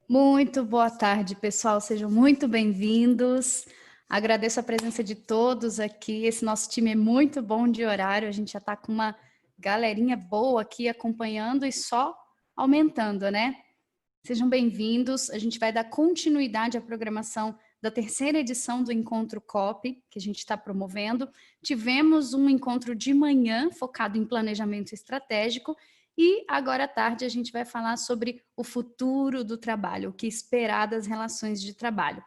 Muito boa tarde, pessoal. Sejam muito bem-vindos. Agradeço a presença de todos aqui. Esse nosso time é muito bom de horário. A gente já está com uma galerinha boa aqui acompanhando e só aumentando, né? Sejam bem-vindos. A gente vai dar continuidade à programação da terceira edição do Encontro COP, que a gente está promovendo. Tivemos um encontro de manhã focado em planejamento estratégico e agora à tarde a gente vai falar sobre o futuro do trabalho, o que esperar das relações de trabalho.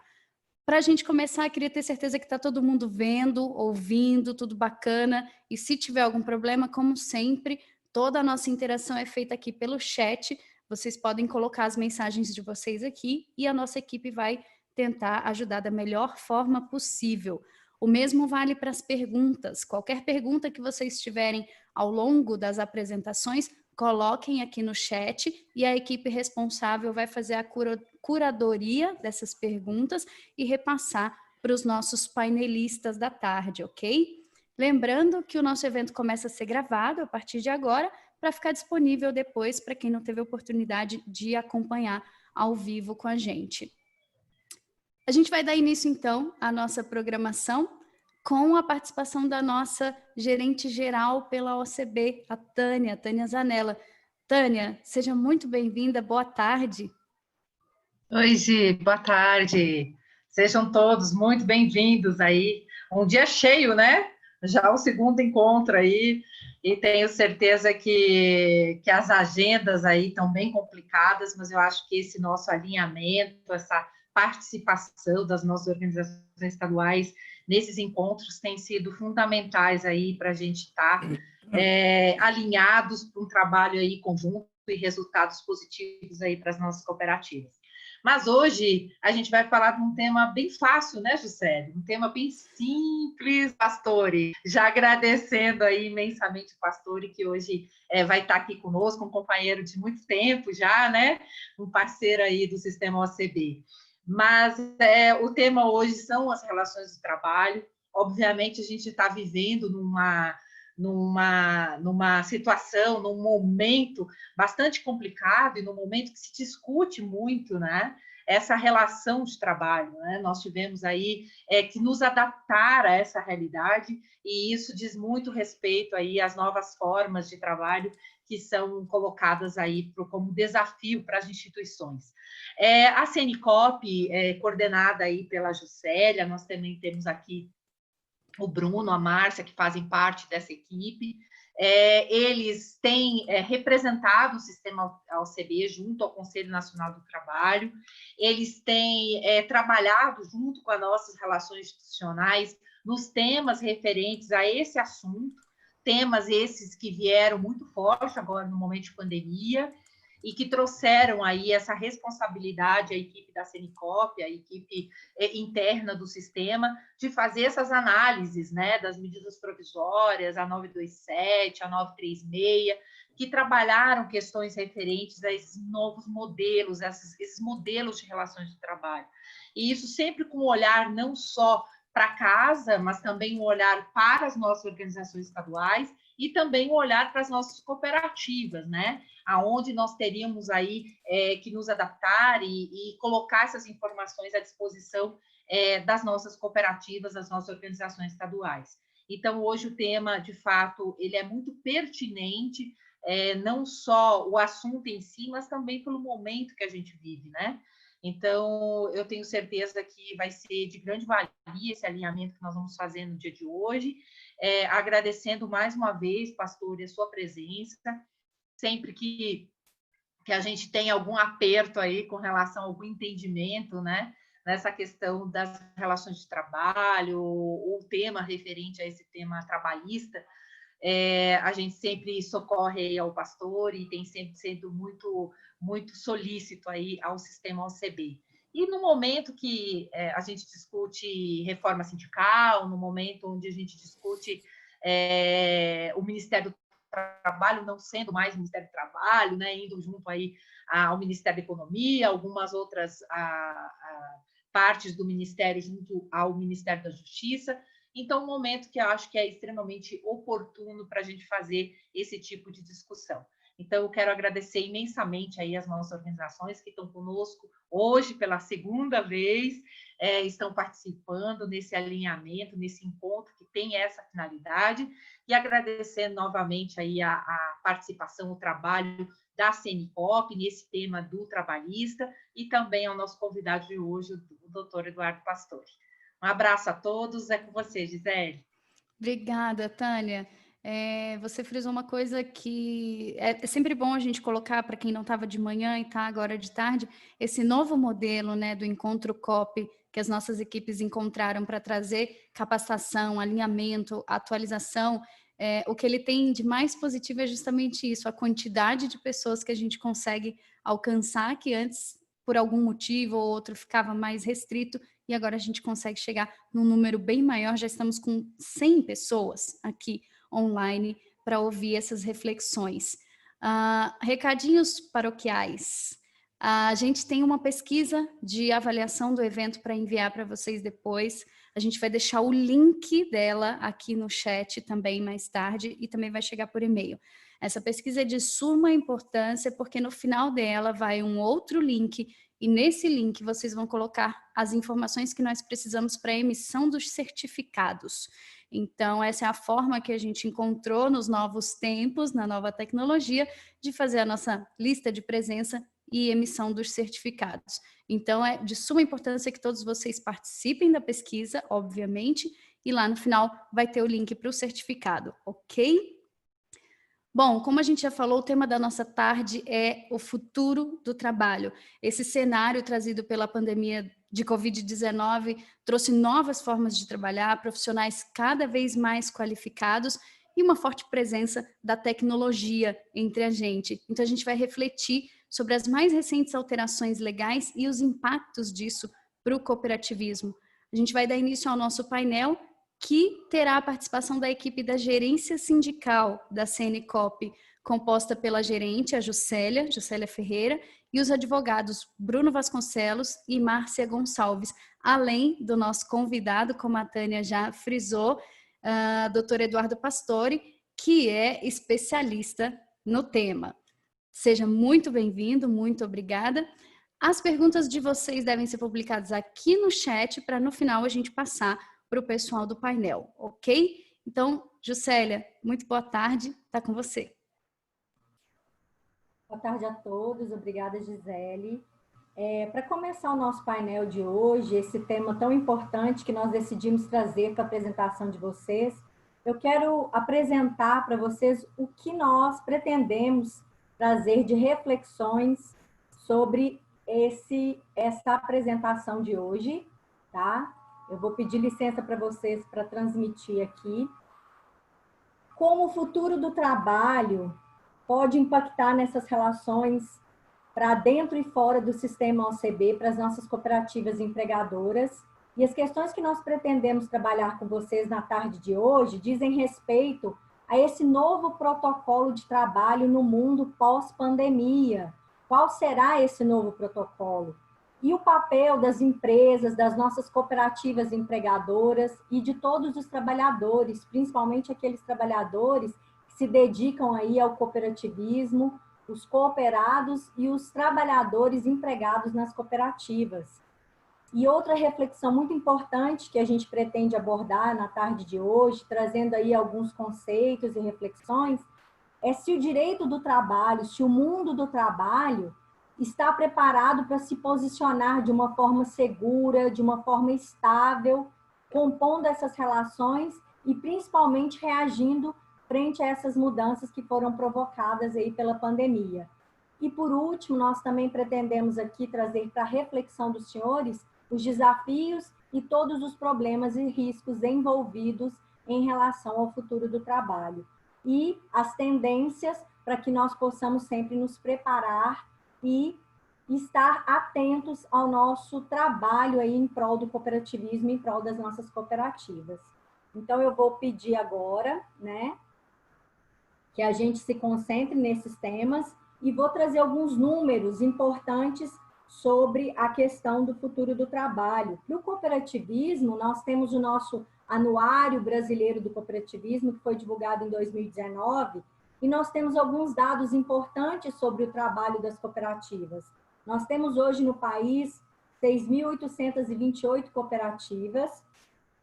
Para a gente começar, eu queria ter certeza que está todo mundo vendo, ouvindo, tudo bacana. E se tiver algum problema, como sempre, toda a nossa interação é feita aqui pelo chat. Vocês podem colocar as mensagens de vocês aqui e a nossa equipe vai tentar ajudar da melhor forma possível. O mesmo vale para as perguntas. Qualquer pergunta que vocês tiverem ao longo das apresentações, coloquem aqui no chat e a equipe responsável vai fazer a curadoria dessas perguntas e repassar para os nossos painelistas da tarde, ok? Lembrando que o nosso evento começa a ser gravado a partir de agora, para ficar disponível depois para quem não teve a oportunidade de acompanhar ao vivo com a gente. A gente vai dar início, então, à nossa programação com a participação da nossa gerente geral pela OCB, a Tânia Zanella. Tânia, seja muito bem-vinda, boa tarde. Oi, Gi, boa tarde. Sejam todos muito bem-vindos aí. Um dia cheio, né? Já o segundo encontro aí, e tenho certeza que as agendas aí estão bem complicadas, mas eu acho que esse nosso alinhamento, essa participação das nossas organizações estaduais nesses encontros tem sido fundamentais aí para a gente estar alinhados para um trabalho aí conjunto e resultados positivos aí para as nossas cooperativas. Mas hoje a gente vai falar de um tema bem fácil, né, Juscelia? Um tema bem simples, Pastore. Já agradecendo aí imensamente o Pastore, que hoje vai estar aqui conosco, um companheiro de muito tempo já, né? Um parceiro aí do Sistema OCB. Mas o tema hoje são as relações de trabalho. Obviamente, a gente está vivendo numa situação, num momento bastante complicado e num momento que se discute muito, né? Essa relação de trabalho, né? Nós tivemos aí que nos adaptar a essa realidade e isso diz muito respeito aí às novas formas de trabalho que são colocadas aí como desafio para as instituições. A CNCOP, coordenada aí pela Juscelia, nós também temos aqui o Bruno, a Márcia, que fazem parte dessa equipe. Eles têm representado o sistema OCB junto ao Conselho Nacional do Trabalho, eles têm trabalhado junto com as nossas relações institucionais nos temas referentes a esse assunto, temas esses que vieram muito forte agora no momento de pandemia, e que trouxeram aí essa responsabilidade à equipe da CNCOP, a equipe interna do sistema, de fazer essas análises, né, das medidas provisórias, a 927, a 936, que trabalharam questões referentes a esses novos modelos, esses modelos de relações de trabalho. E isso sempre com um olhar não só para casa, mas também um olhar para as nossas organizações estaduais e também um olhar para as nossas cooperativas, né? Aonde nós teríamos aí que nos adaptar e colocar essas informações à disposição das nossas cooperativas, das nossas organizações estaduais. Então, hoje o tema, de fato, ele é muito pertinente, não só o assunto em si, mas também pelo momento que a gente vive, né? Então, eu tenho certeza que vai ser de grande valia esse alinhamento que nós vamos fazer no dia de hoje. Agradecendo mais uma vez, pastor, a sua presença. Sempre que a gente tem algum aperto aí com relação a algum entendimento, né? Nessa questão das relações de trabalho, ou tema referente a esse tema trabalhista, a gente sempre socorre ao pastor e tem sempre sido muito solícito aí ao sistema OCB. E no momento que a gente discute reforma sindical, no momento onde a gente discute o Ministério do Trabalho não sendo mais o Ministério do Trabalho, né, indo junto aí ao Ministério da Economia, algumas outras partes do Ministério junto ao Ministério da Justiça. Então, um momento que eu acho que é extremamente oportuno para a gente fazer esse tipo de discussão. Então, eu quero agradecer imensamente aí as nossas organizações que estão conosco hoje pela segunda vez, estão participando nesse alinhamento, nesse encontro que tem essa finalidade, e agradecer novamente aí a participação, o trabalho da CNCOP nesse tema do trabalhista, e também ao nosso convidado de hoje, o doutor Eduardo Pastore. Um abraço a todos, é com você, Gisele. Obrigada, Tânia. Você frisou uma coisa que é sempre bom a gente colocar para quem não estava de manhã e está agora de tarde, esse novo modelo, né, do encontro COP que as nossas equipes encontraram para trazer capacitação, alinhamento, atualização. O que ele tem de mais positivo é justamente isso, a quantidade de pessoas que a gente consegue alcançar, que antes, por algum motivo ou outro, ficava mais restrito, e agora a gente consegue chegar num número bem maior, já estamos com 100 pessoas aqui online para ouvir essas reflexões. Recadinhos paroquiais. A gente tem uma pesquisa de avaliação do evento para enviar para vocês depois. A gente vai deixar o link dela aqui no chat também mais tarde e também vai chegar por e-mail. Essa pesquisa é de suma importância porque no final dela vai um outro link e nesse link vocês vão colocar as informações que nós precisamos para a emissão dos certificados. Então, essa é a forma que a gente encontrou nos novos tempos, na nova tecnologia, de fazer a nossa lista de presença e emissão dos certificados. Então, é de suma importância que todos vocês participem da pesquisa, obviamente, e lá no final vai ter o link para o certificado, ok? Bom, como a gente já falou, o tema da nossa tarde é o futuro do trabalho. Esse cenário trazido pela pandemia de Covid-19 trouxe novas formas de trabalhar, profissionais cada vez mais qualificados e uma forte presença da tecnologia entre a gente. Então, a gente vai refletir sobre as mais recentes alterações legais e os impactos disso para o cooperativismo. A gente vai dar início ao nosso painel, que terá a participação da equipe da gerência sindical da CNCOP, composta pela gerente, a Juscelia Ferreira, e os advogados Bruno Vasconcelos e Márcia Gonçalves, além do nosso convidado, como a Tânia já frisou, Dr. Eduardo Pastore, que é especialista no tema. Seja muito bem-vindo, muito obrigada. As perguntas de vocês devem ser publicadas aqui no chat para no final a gente passar para o pessoal do painel, ok? Então, Juscelia, muito boa tarde, está com você. Boa tarde a todos, obrigada, Gisele. Para começar o nosso painel de hoje, esse tema tão importante que nós decidimos trazer para a apresentação de vocês, eu quero apresentar para vocês o que nós pretendemos trazer de reflexões sobre essa apresentação de hoje, tá? Eu vou pedir licença para vocês para transmitir aqui. Como o futuro do trabalho pode impactar nessas relações para dentro e fora do sistema OCB, para as nossas cooperativas empregadoras. E as questões que nós pretendemos trabalhar com vocês na tarde de hoje dizem respeito a esse novo protocolo de trabalho no mundo pós-pandemia. Qual será esse novo protocolo? E o papel das empresas, das nossas cooperativas empregadoras e de todos os trabalhadores, principalmente aqueles trabalhadores que se dedicam aí ao cooperativismo, os cooperados e os trabalhadores empregados nas cooperativas. E outra reflexão muito importante que a gente pretende abordar na tarde de hoje, trazendo aí alguns conceitos e reflexões, é se o direito do trabalho, se o mundo do trabalho está preparado para se posicionar de uma forma segura, de uma forma estável, compondo essas relações e principalmente reagindo frente a essas mudanças que foram provocadas aí pela pandemia. E por último, nós também pretendemos aqui trazer para a reflexão dos senhores os desafios e todos os problemas e riscos envolvidos em relação ao futuro do trabalho e as tendências para que nós possamos sempre nos preparar e estar atentos ao nosso trabalho aí em prol do cooperativismo, em prol das nossas cooperativas. Então, eu vou pedir agora, né, que a gente se concentre nesses temas e vou trazer alguns números importantes sobre a questão do futuro do trabalho. Para o cooperativismo, nós temos o nosso Anuário Brasileiro do Cooperativismo, que foi divulgado em 2019, e nós temos alguns dados importantes sobre o trabalho das cooperativas. Nós temos hoje no país 6.828 cooperativas,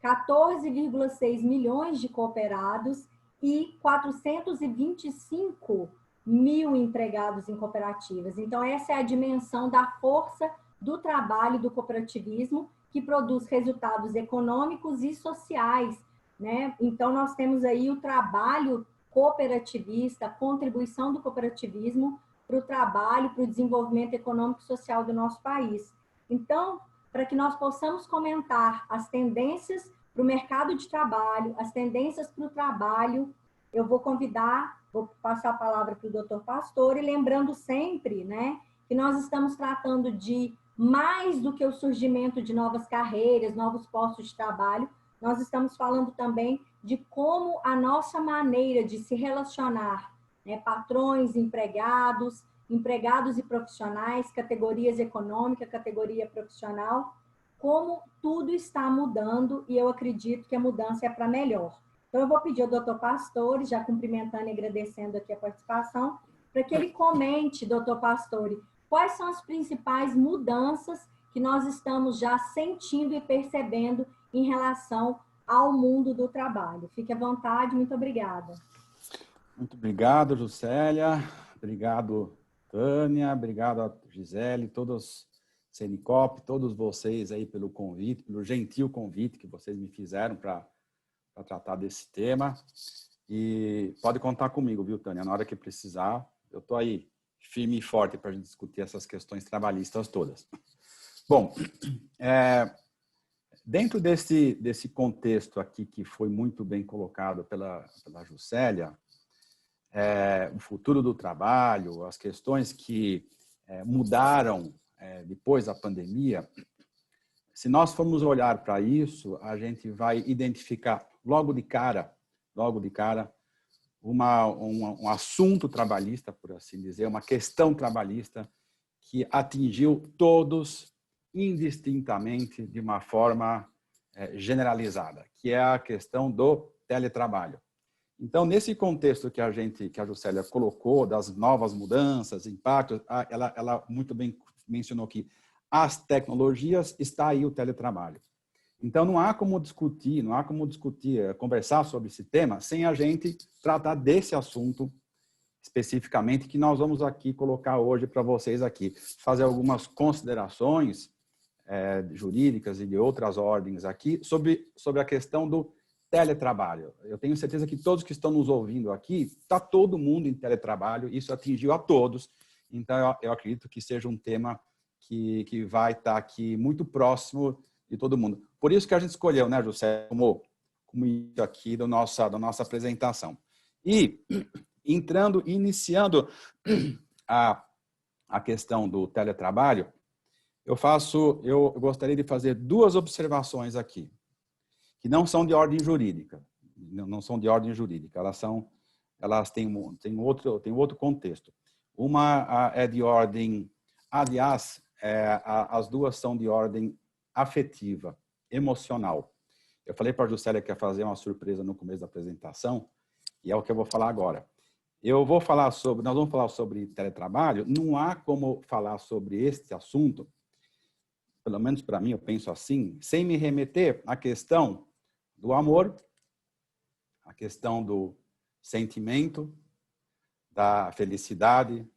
14,6 milhões de cooperados e 425 mil empregados em cooperativas. Então, essa é a dimensão da força do trabalho do cooperativismo, que produz resultados econômicos e sociais, né? Então, nós temos aí o trabalho cooperativista, a contribuição do cooperativismo para o trabalho, para o desenvolvimento econômico e social do nosso país. Então, para que nós possamos comentar as tendências para o mercado de trabalho, as tendências para o trabalho, eu vou passar a palavra para o Dr. Pastore, lembrando sempre, né, que nós estamos tratando de mais do que o surgimento de novas carreiras, novos postos de trabalho, nós estamos falando também de como a nossa maneira de se relacionar, né, patrões, empregados e profissionais, categorias econômica, categoria profissional, como tudo está mudando e eu acredito que a mudança é para melhor. Então, eu vou pedir ao Dr. Pastore, já cumprimentando e agradecendo aqui a participação, para que ele comente, Dr. Pastore, quais são as principais mudanças que nós estamos já sentindo e percebendo em relação ao mundo do trabalho. Fique à vontade, muito obrigada. Muito obrigado, Juscelia. Obrigado, Tânia. Obrigado a Gisele, todos, Cenicop, todos vocês aí pelo convite, pelo gentil convite que vocês me fizeram para tratar desse tema. E pode contar comigo, viu, Tânia? Na hora que precisar, eu estou aí firme e forte para a gente discutir essas questões trabalhistas todas. Bom, dentro desse contexto aqui que foi muito bem colocado pela Juscelia, o futuro do trabalho, as questões que mudaram depois da pandemia, se nós formos olhar para isso, a gente vai identificar logo de cara, um assunto trabalhista, por assim dizer, uma questão trabalhista que atingiu todos indistintamente de uma forma generalizada, que é a questão do teletrabalho. Então, nesse contexto que a Juscelia colocou, das novas mudanças, impactos, ela muito bem mencionou que as tecnologias, está aí o teletrabalho. Então, não há como discutir, conversar sobre esse tema sem a gente tratar desse assunto especificamente que nós vamos aqui colocar hoje para vocês aqui. Fazer algumas considerações jurídicas e de outras ordens aqui sobre a questão do teletrabalho. Eu tenho certeza que todos que estão nos ouvindo aqui, está todo mundo em teletrabalho, isso atingiu a todos, então eu acredito que seja um tema que vai estar aqui muito próximo de todo mundo. Por isso que a gente escolheu, né, José, como isso aqui da nossa apresentação. E iniciando a questão do teletrabalho, eu gostaria de fazer duas observações aqui, que não são de ordem jurídica, elas têm outro contexto. Uma é de ordem, aliás, as duas são de ordem afetiva, emocional. Eu falei para a Juscelia que ia fazer uma surpresa no começo da apresentação, e é o que eu vou falar agora. Nós vamos falar sobre teletrabalho, não há como falar sobre este assunto, pelo menos para mim, eu penso assim, sem me remeter à questão do amor, à questão do sentimento, da felicidade,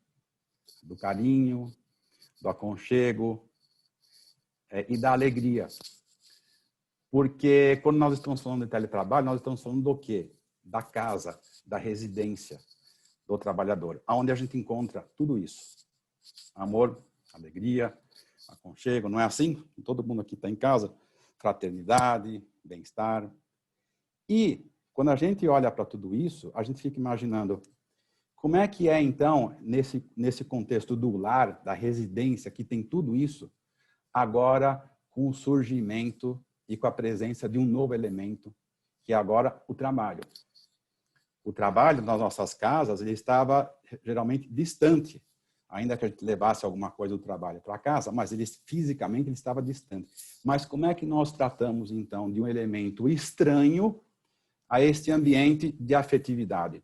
do carinho, do aconchego e da alegria. Porque quando nós estamos falando de teletrabalho, nós estamos falando do quê? Da casa, da residência do trabalhador, onde a gente encontra tudo isso. Amor, alegria, aconchego, não é assim? Todo mundo aqui está em casa. Fraternidade, bem-estar. E quando a gente olha para tudo isso, a gente fica imaginando como é que então, nesse contexto do lar, da residência, que tem tudo isso, agora com o surgimento e com a presença de um novo elemento, que é agora o trabalho. O trabalho nas nossas casas, ele estava geralmente distante, ainda que a gente levasse alguma coisa do trabalho para casa, mas fisicamente ele estava distante. Mas como é que nós tratamos, então, de um elemento estranho a este ambiente de afetividade?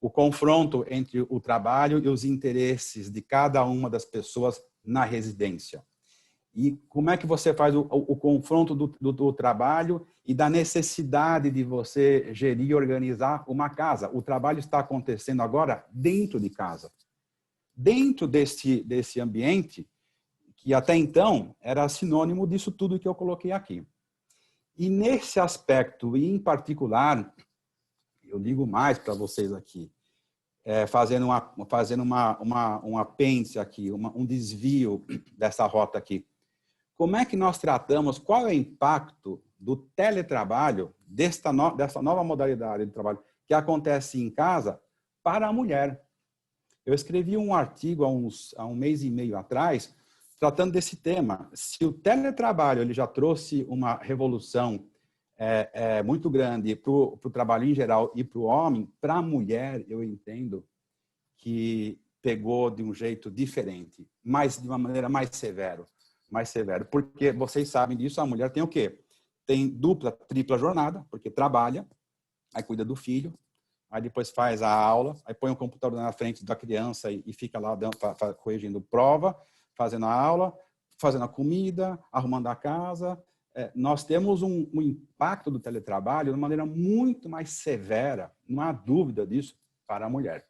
o confronto entre o trabalho e os interesses de cada uma das pessoas na residência. E como é que você faz o confronto do trabalho e da necessidade de você gerir e organizar uma casa? O trabalho está acontecendo agora dentro de casa. Dentro desse ambiente, que até então era sinônimo disso tudo que eu coloquei aqui. E nesse aspecto, e em particular, eu digo mais para vocês aqui, fazendo um apêndice aqui, um desvio dessa rota aqui. Como é que nós tratamos, qual é o impacto do teletrabalho, dessa nova modalidade de trabalho que acontece em casa para a mulher? Eu escrevi um artigo há um mês e meio atrás, tratando desse tema. Se o teletrabalho ele já trouxe uma revolução muito grande para o trabalho em geral e para o homem, para a mulher, eu entendo que pegou de um jeito diferente, mas de uma maneira mais severo, porque vocês sabem disso, a mulher tem o quê? Tem dupla, tripla jornada, porque trabalha, aí cuida do filho, aí depois faz a aula, aí põe o computador na frente da criança e fica lá corrigindo prova, fazendo a aula, fazendo a comida, arrumando a casa. Nós temos um impacto do teletrabalho de uma maneira muito mais severa, não há dúvida disso, para a mulher.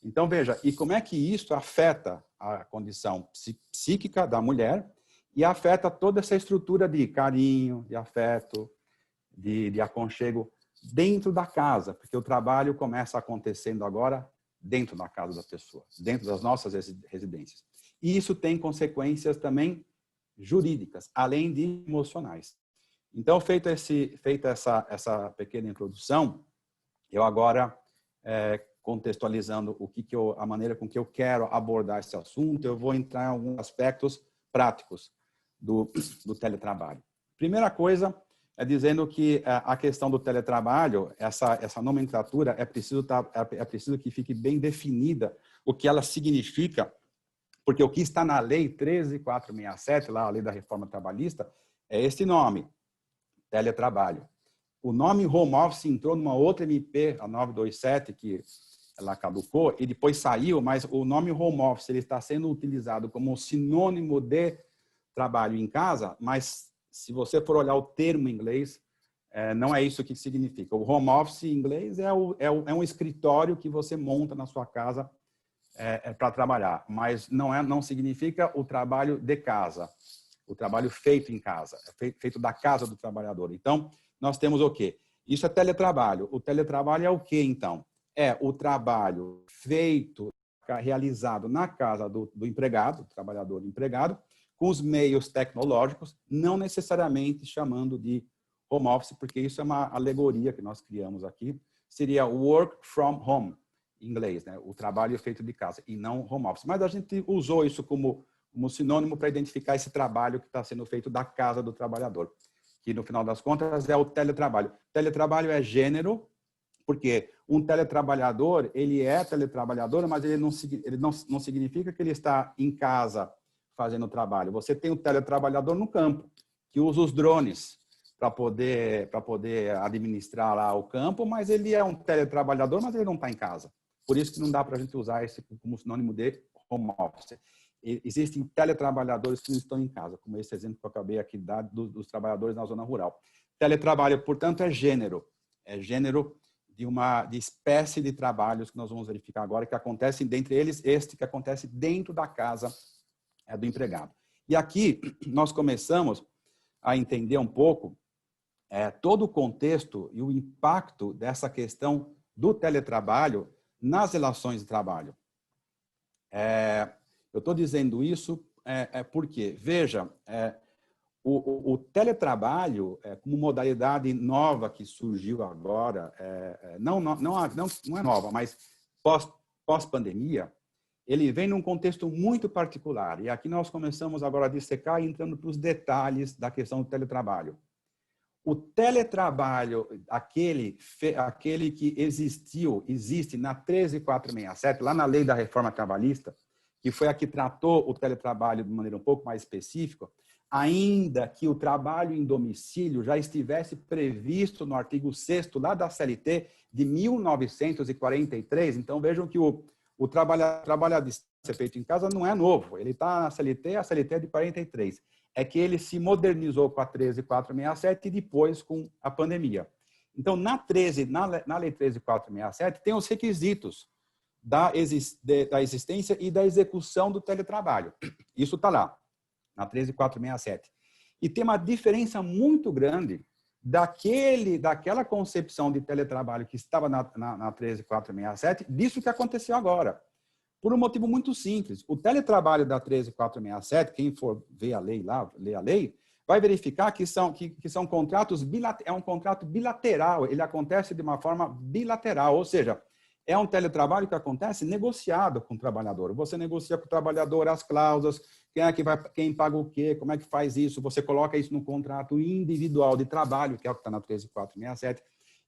Então, veja, e como é que isso afeta a condição psíquica da mulher e afeta toda essa estrutura de carinho, de afeto, de aconchego dentro da casa, porque o trabalho começa acontecendo agora dentro da casa da pessoa, dentro das nossas residências. E isso tem consequências também jurídicas, além de emocionais. Então, feita essa pequena introdução, eu agora, contextualizando a maneira com que eu quero abordar esse assunto, eu vou entrar em alguns aspectos práticos do teletrabalho. Primeira coisa é dizendo que a questão do teletrabalho, essa nomenclatura, é preciso que fique bem definida o que ela significa, porque o que está na Lei 13.467, lá a Lei da Reforma Trabalhista, é esse nome, teletrabalho. O nome home office entrou numa outra MP, a 927, que ela caducou, e depois saiu, mas o nome home office ele está sendo utilizado como sinônimo de trabalho em casa, mas se você for olhar o termo em inglês, não é isso que significa. O home office em inglês é um escritório que você monta na sua casa para trabalhar, mas não significa o trabalho de casa, o trabalho feito em casa, feito da casa do trabalhador. Então, nós temos o quê? Isso é teletrabalho. O teletrabalho é o quê, então? É o trabalho feito, realizado na casa do empregado, do trabalhador empregado, com os meios tecnológicos, não necessariamente chamando de home office, porque isso é uma alegoria que nós criamos aqui, seria work from home, em inglês, né? O trabalho feito de casa, e não home office. Mas a gente usou isso como sinônimo para identificar esse trabalho que está sendo feito da casa do trabalhador, que no final das contas é o teletrabalho. Teletrabalho é gênero, porque um teletrabalhador, ele é teletrabalhador, mas ele não significa que ele está em casa fazendo trabalho. Você tem um teletrabalhador no campo, que usa os drones para poder administrar lá o campo, mas ele é um teletrabalhador, mas ele não está em casa. Por isso que não dá para a gente usar esse como sinônimo de home office. Existem teletrabalhadores que não estão em casa, como esse exemplo que eu acabei aqui de dar dos trabalhadores na zona rural. Teletrabalho, portanto, é gênero de espécie de trabalhos que nós vamos verificar agora, que acontecem, dentre eles, este que acontece dentro da casa do empregado. E aqui nós começamos a entender um pouco todo o contexto e o impacto dessa questão do teletrabalho nas relações de trabalho. Eu estou dizendo isso porque, veja, o teletrabalho, como modalidade nova que surgiu agora, não é nova, mas pós-pandemia, ele vem num contexto muito particular. E aqui nós começamos agora a dissecar, entrando para os detalhes da questão do teletrabalho. O teletrabalho, aquele que existe na 13.467, lá na Lei da Reforma Trabalhista, que foi a que tratou o teletrabalho de maneira um pouco mais específica, ainda que o trabalho em domicílio já estivesse previsto no artigo 6º lá da CLT de 1943. Então, vejam que o trabalho à distância feito em casa não é novo. Ele está na CLT, a CLT é de 43. É que ele se modernizou com a 13.467 e depois com a pandemia. Então, na Lei 13.467, tem os requisitos da existência e da execução do teletrabalho. Isso está lá, na 13.467. E tem uma diferença muito grande daquela concepção de teletrabalho que estava na 13.467, disso que aconteceu agora. Por um motivo muito simples. O teletrabalho da 13.467, quem for ver a lei lá, ler a lei, vai verificar que são contratos é um contrato bilateral, ele acontece de uma forma bilateral, ou seja, é um teletrabalho que acontece negociado com o trabalhador. Você negocia com o trabalhador as cláusulas, quem paga o quê, como é que faz isso, você coloca isso no contrato individual de trabalho, que é o que está na 13.467.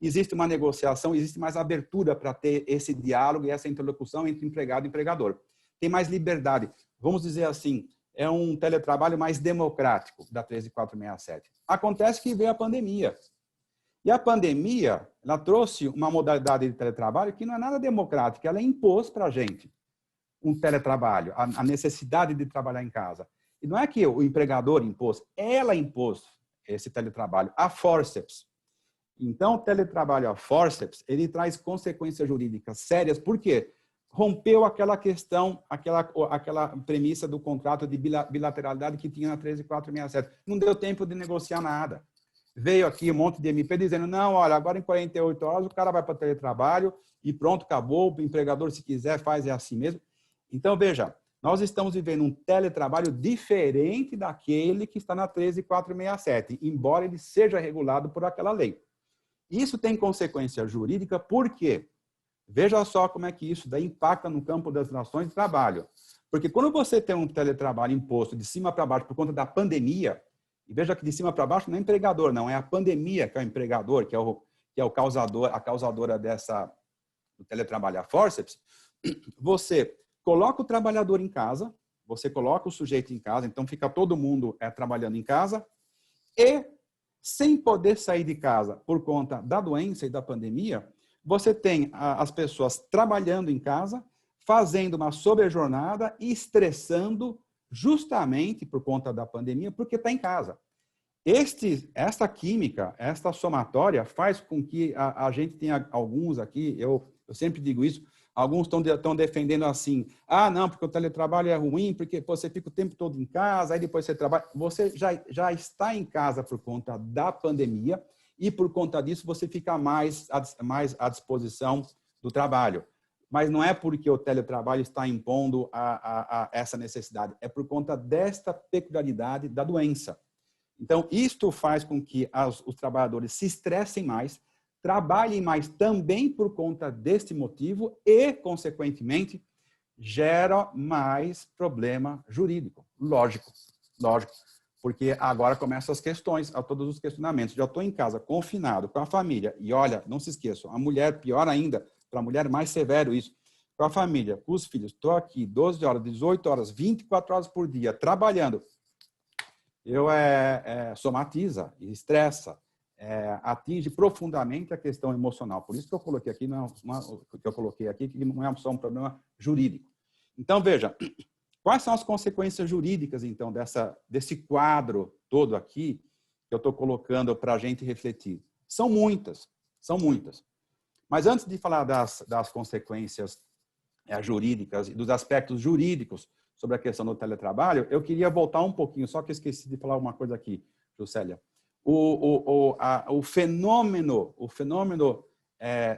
Existe uma negociação, existe mais abertura para ter esse diálogo e essa interlocução entre empregado e empregador. Tem mais liberdade. Vamos dizer assim, é um teletrabalho mais democrático da 13.467. Acontece que veio a pandemia. E a pandemia, ela trouxe uma modalidade de teletrabalho que não é nada democrática, ela impôs para a gente um teletrabalho, a necessidade de trabalhar em casa. E não é que o empregador impôs, ela impôs esse teletrabalho, a forceps. Então, o teletrabalho a forceps, ele traz consequências jurídicas sérias, por quê? Rompeu aquela questão, aquela premissa do contrato de bilateralidade que tinha na 13.467. Não deu tempo de negociar nada. Veio aqui um monte de MP dizendo, não, olha, agora em 48 horas o cara vai para o teletrabalho e pronto, acabou, o empregador, se quiser, faz, é assim mesmo. Então, veja, nós estamos vivendo um teletrabalho diferente daquele que está na 13.467, embora ele seja regulado por aquela lei. Isso tem consequência jurídica, por quê? Veja só como é que isso daí impacta no campo das relações de trabalho. Porque quando você tem um teletrabalho imposto de cima para baixo por conta da pandemia, e veja que de cima para baixo não é empregador, não, é a pandemia que é o empregador, que é o causador, a causadora do teletrabalho a forceps, você coloca o trabalhador em casa, você coloca o sujeito em casa, então fica todo mundo trabalhando em casa, e sem poder sair de casa por conta da doença e da pandemia, você tem as pessoas trabalhando em casa, fazendo uma sobrejornada e estressando justamente por conta da pandemia, porque está em casa. Esta química, esta somatória faz com que a gente tenha alguns aqui, eu sempre digo isso, alguns estão defendendo assim, não, porque o teletrabalho é ruim, porque você fica o tempo todo em casa, aí depois você trabalha. Você já está em casa por conta da pandemia e por conta disso você fica mais à disposição do trabalho. Mas não é porque o teletrabalho está impondo essa necessidade, é por conta desta peculiaridade da doença. Então, isto faz com que os trabalhadores se estressem mais, trabalhem mais também por conta deste motivo e, consequentemente, gera mais problema jurídico. Lógico. Porque agora começam as questões, todos os questionamentos. Já estou em casa, confinado, com a família. E olha, não se esqueçam, a mulher, pior ainda, para a mulher mais severo isso, com a família, com os filhos, estou aqui 12 horas, 18 horas, 24 horas por dia, trabalhando. Eu somatiza, estressa, atinge profundamente a questão emocional. Por isso que eu coloquei aqui, que não é só um problema jurídico. Então, veja, quais são as consequências jurídicas, então, desse quadro todo aqui, que eu estou colocando para a gente refletir? São muitas. Mas antes de falar das consequências jurídicas e dos aspectos jurídicos sobre a questão do teletrabalho, eu queria voltar um pouquinho, só que eu esqueci de falar uma coisa aqui, Juscelia. O fenômeno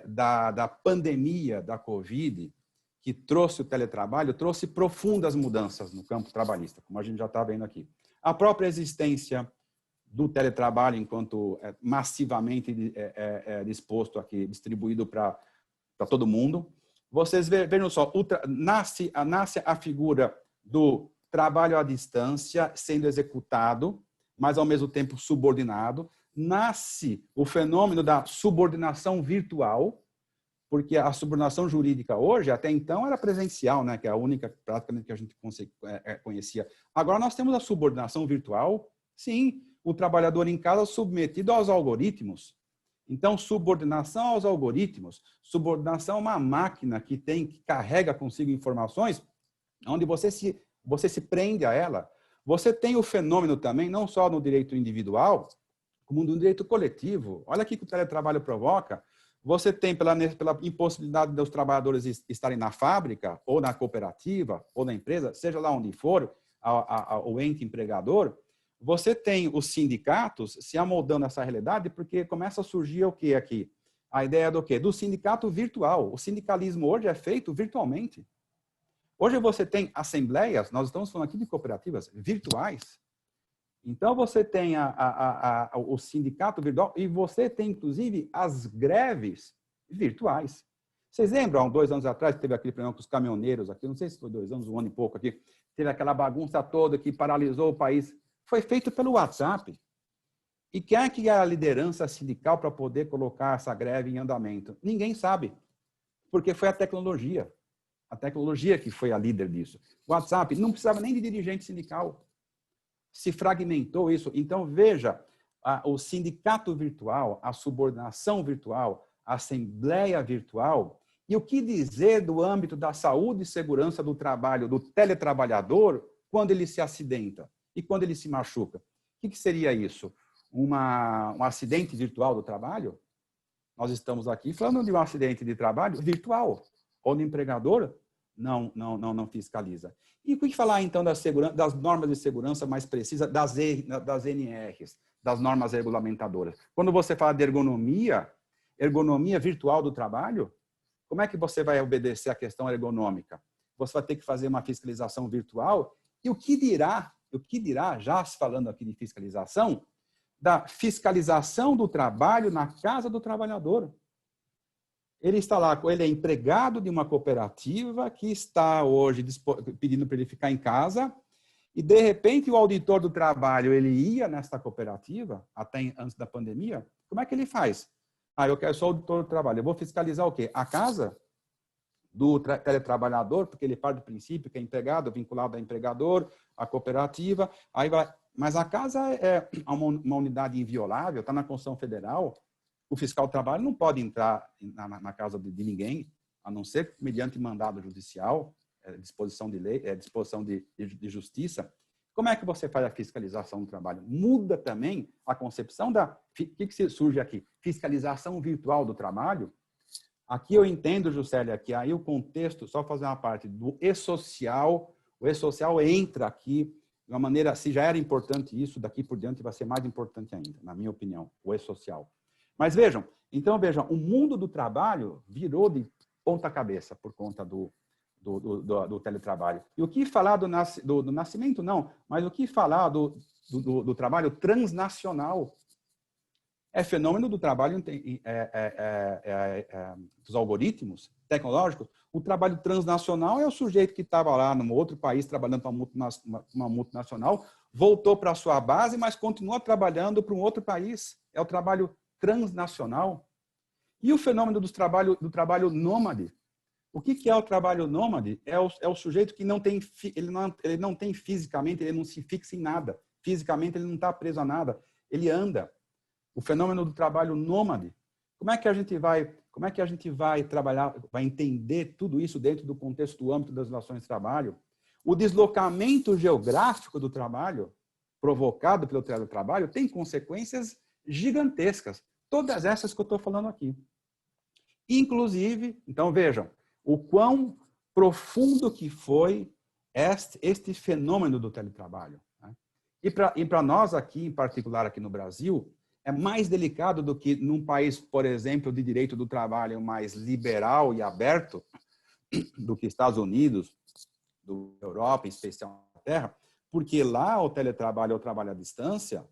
da pandemia da Covid, que trouxe o teletrabalho, trouxe profundas mudanças no campo trabalhista, como a gente já está vendo aqui. A própria existência do teletrabalho enquanto massivamente disposto aqui, distribuído para todo mundo. Vocês vejam só, nasce a figura do trabalho à distância sendo executado, mas ao mesmo tempo subordinado. Nasce o fenômeno da subordinação virtual, porque a subordinação jurídica hoje, até então, era presencial, né, que é a única praticamente que a gente conhecia. Agora nós temos a subordinação virtual, Sim, o trabalhador em casa submetido aos algoritmos. Então, subordinação aos algoritmos, subordinação a uma máquina que carrega consigo informações, onde você se prende a ela. Você tem o fenômeno também, não só no direito individual, como no direito coletivo. Olha aqui que o teletrabalho provoca. Você tem, pela impossibilidade dos trabalhadores estarem na fábrica, ou na cooperativa, ou na empresa, seja lá onde for, o ente empregador, você tem os sindicatos se amoldando essa realidade, porque começa a surgir o que aqui? A ideia do quê? Do sindicato virtual. O sindicalismo hoje é feito virtualmente. Hoje você tem assembleias, nós estamos falando aqui de cooperativas virtuais. Então você tem o sindicato virtual e você tem, inclusive, as greves virtuais. Vocês lembram, há 2 anos atrás, teve aquele problema com os caminhoneiros aqui, não sei se foi 2 anos, 1 ano e pouco aqui, teve aquela bagunça toda que paralisou o país. Foi feito pelo WhatsApp. E quem é que é a liderança sindical para poder colocar essa greve em andamento? Ninguém sabe, porque foi a tecnologia. A tecnologia que foi a líder disso. O WhatsApp não precisava nem de dirigente sindical. Se fragmentou isso. Então, veja, o sindicato virtual, a subordinação virtual, a assembleia virtual, e o que dizer do âmbito da saúde e segurança do trabalho do teletrabalhador quando ele se acidenta e quando ele se machuca. O que seria isso? Um acidente virtual do trabalho? Nós estamos aqui falando de um acidente de trabalho virtual, onde o empregador não fiscaliza. E o que falar, então, das normas de segurança mais precisas, das NRs, das normas regulamentadoras? Quando você fala de ergonomia virtual do trabalho, como é que você vai obedecer à questão ergonômica? Você vai ter que fazer uma fiscalização virtual. E o que dirá, já se falando aqui de fiscalização, da fiscalização do trabalho na casa do trabalhador? Ele está lá, ele é empregado de uma cooperativa que está hoje pedindo para ele ficar em casa e, de repente, o auditor do trabalho, ele ia nesta cooperativa, até antes da pandemia, como é que ele faz? Eu quero só o auditor do trabalho, eu vou fiscalizar o quê? A casa do teletrabalhador, porque ele parte do princípio que é empregado, vinculado ao empregador, à cooperativa, mas a casa é uma unidade inviolável, está na Constituição Federal. O fiscal do trabalho não pode entrar na casa de ninguém, a não ser mediante mandado judicial, disposição de lei, disposição de justiça. Como é que você faz a fiscalização do trabalho? Muda também a concepção da... O que surge aqui? Fiscalização virtual do trabalho. Aqui eu entendo, Juscelia, que aí o contexto, só fazer uma parte do e-social, o e-social entra aqui de uma maneira, se já era importante isso, daqui por diante vai ser mais importante ainda, na minha opinião, o e-social. Mas vejam, o mundo do trabalho virou de ponta cabeça por conta do teletrabalho. E o que falar do nascimento, não, mas o que falar do trabalho transnacional? É fenômeno do trabalho dos algoritmos tecnológicos. O trabalho transnacional é o sujeito que estava lá num outro país trabalhando para uma multinacional, voltou para a sua base, mas continua trabalhando para um outro país. É o trabalho transnacional. E o fenômeno do trabalho nômade. O que é o trabalho nômade? É o sujeito que ele não tem fisicamente, ele não se fixa em nada. Fisicamente, ele não está preso a nada. Ele anda. O fenômeno do trabalho nômade. Como é que a gente vai trabalhar, vai entender tudo isso dentro do contexto do âmbito das relações de trabalho? O deslocamento geográfico do trabalho, provocado pelo teletrabalho, tem consequências gigantescas. Todas essas que eu estou falando aqui. Inclusive, então vejam, o quão profundo que foi este fenômeno do teletrabalho. Né? E para nós aqui, em particular aqui no Brasil, é mais delicado do que num país, por exemplo, de direito do trabalho mais liberal e aberto do que Estados Unidos, da Europa, em especial na Inglaterra, porque lá o teletrabalho ou o trabalho à distância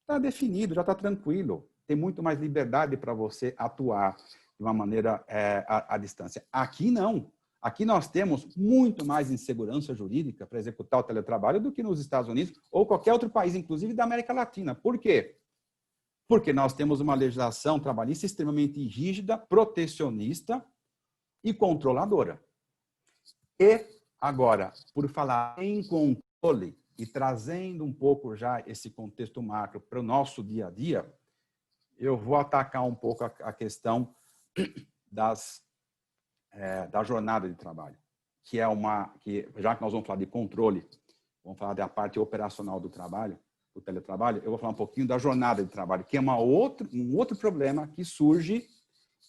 está definido, já está tranquilo. Tem muito mais liberdade para você atuar de uma maneira à distância. Aqui não. Aqui nós temos muito mais insegurança jurídica para executar o teletrabalho do que nos Estados Unidos ou qualquer outro país, inclusive da América Latina. Por quê? Porque nós temos uma legislação trabalhista extremamente rígida, protecionista e controladora. E, agora, por falar em controle, e trazendo um pouco já esse contexto macro para o nosso dia a dia, eu vou atacar um pouco a questão da jornada de trabalho, que já que nós vamos falar de controle, vamos falar da parte operacional do trabalho, do teletrabalho, eu vou falar um pouquinho da jornada de trabalho, que é um outro problema que surge,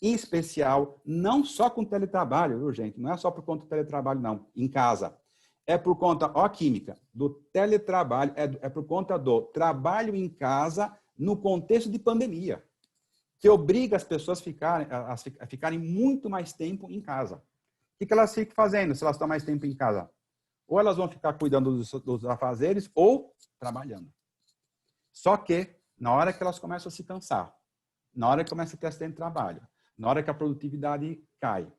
em especial, não só com teletrabalho, viu, gente? Não é só por conta do teletrabalho, não, em casa. É por conta, ó, química, do teletrabalho, é por conta do trabalho em casa no contexto de pandemia, que obriga as pessoas a ficarem muito mais tempo em casa. O que elas ficam fazendo se elas estão mais tempo em casa? Ou elas vão ficar cuidando dos afazeres ou trabalhando. Só que, na hora que elas começam a se cansar, na hora que começa a ter acidente de trabalho, na hora que a produtividade cai,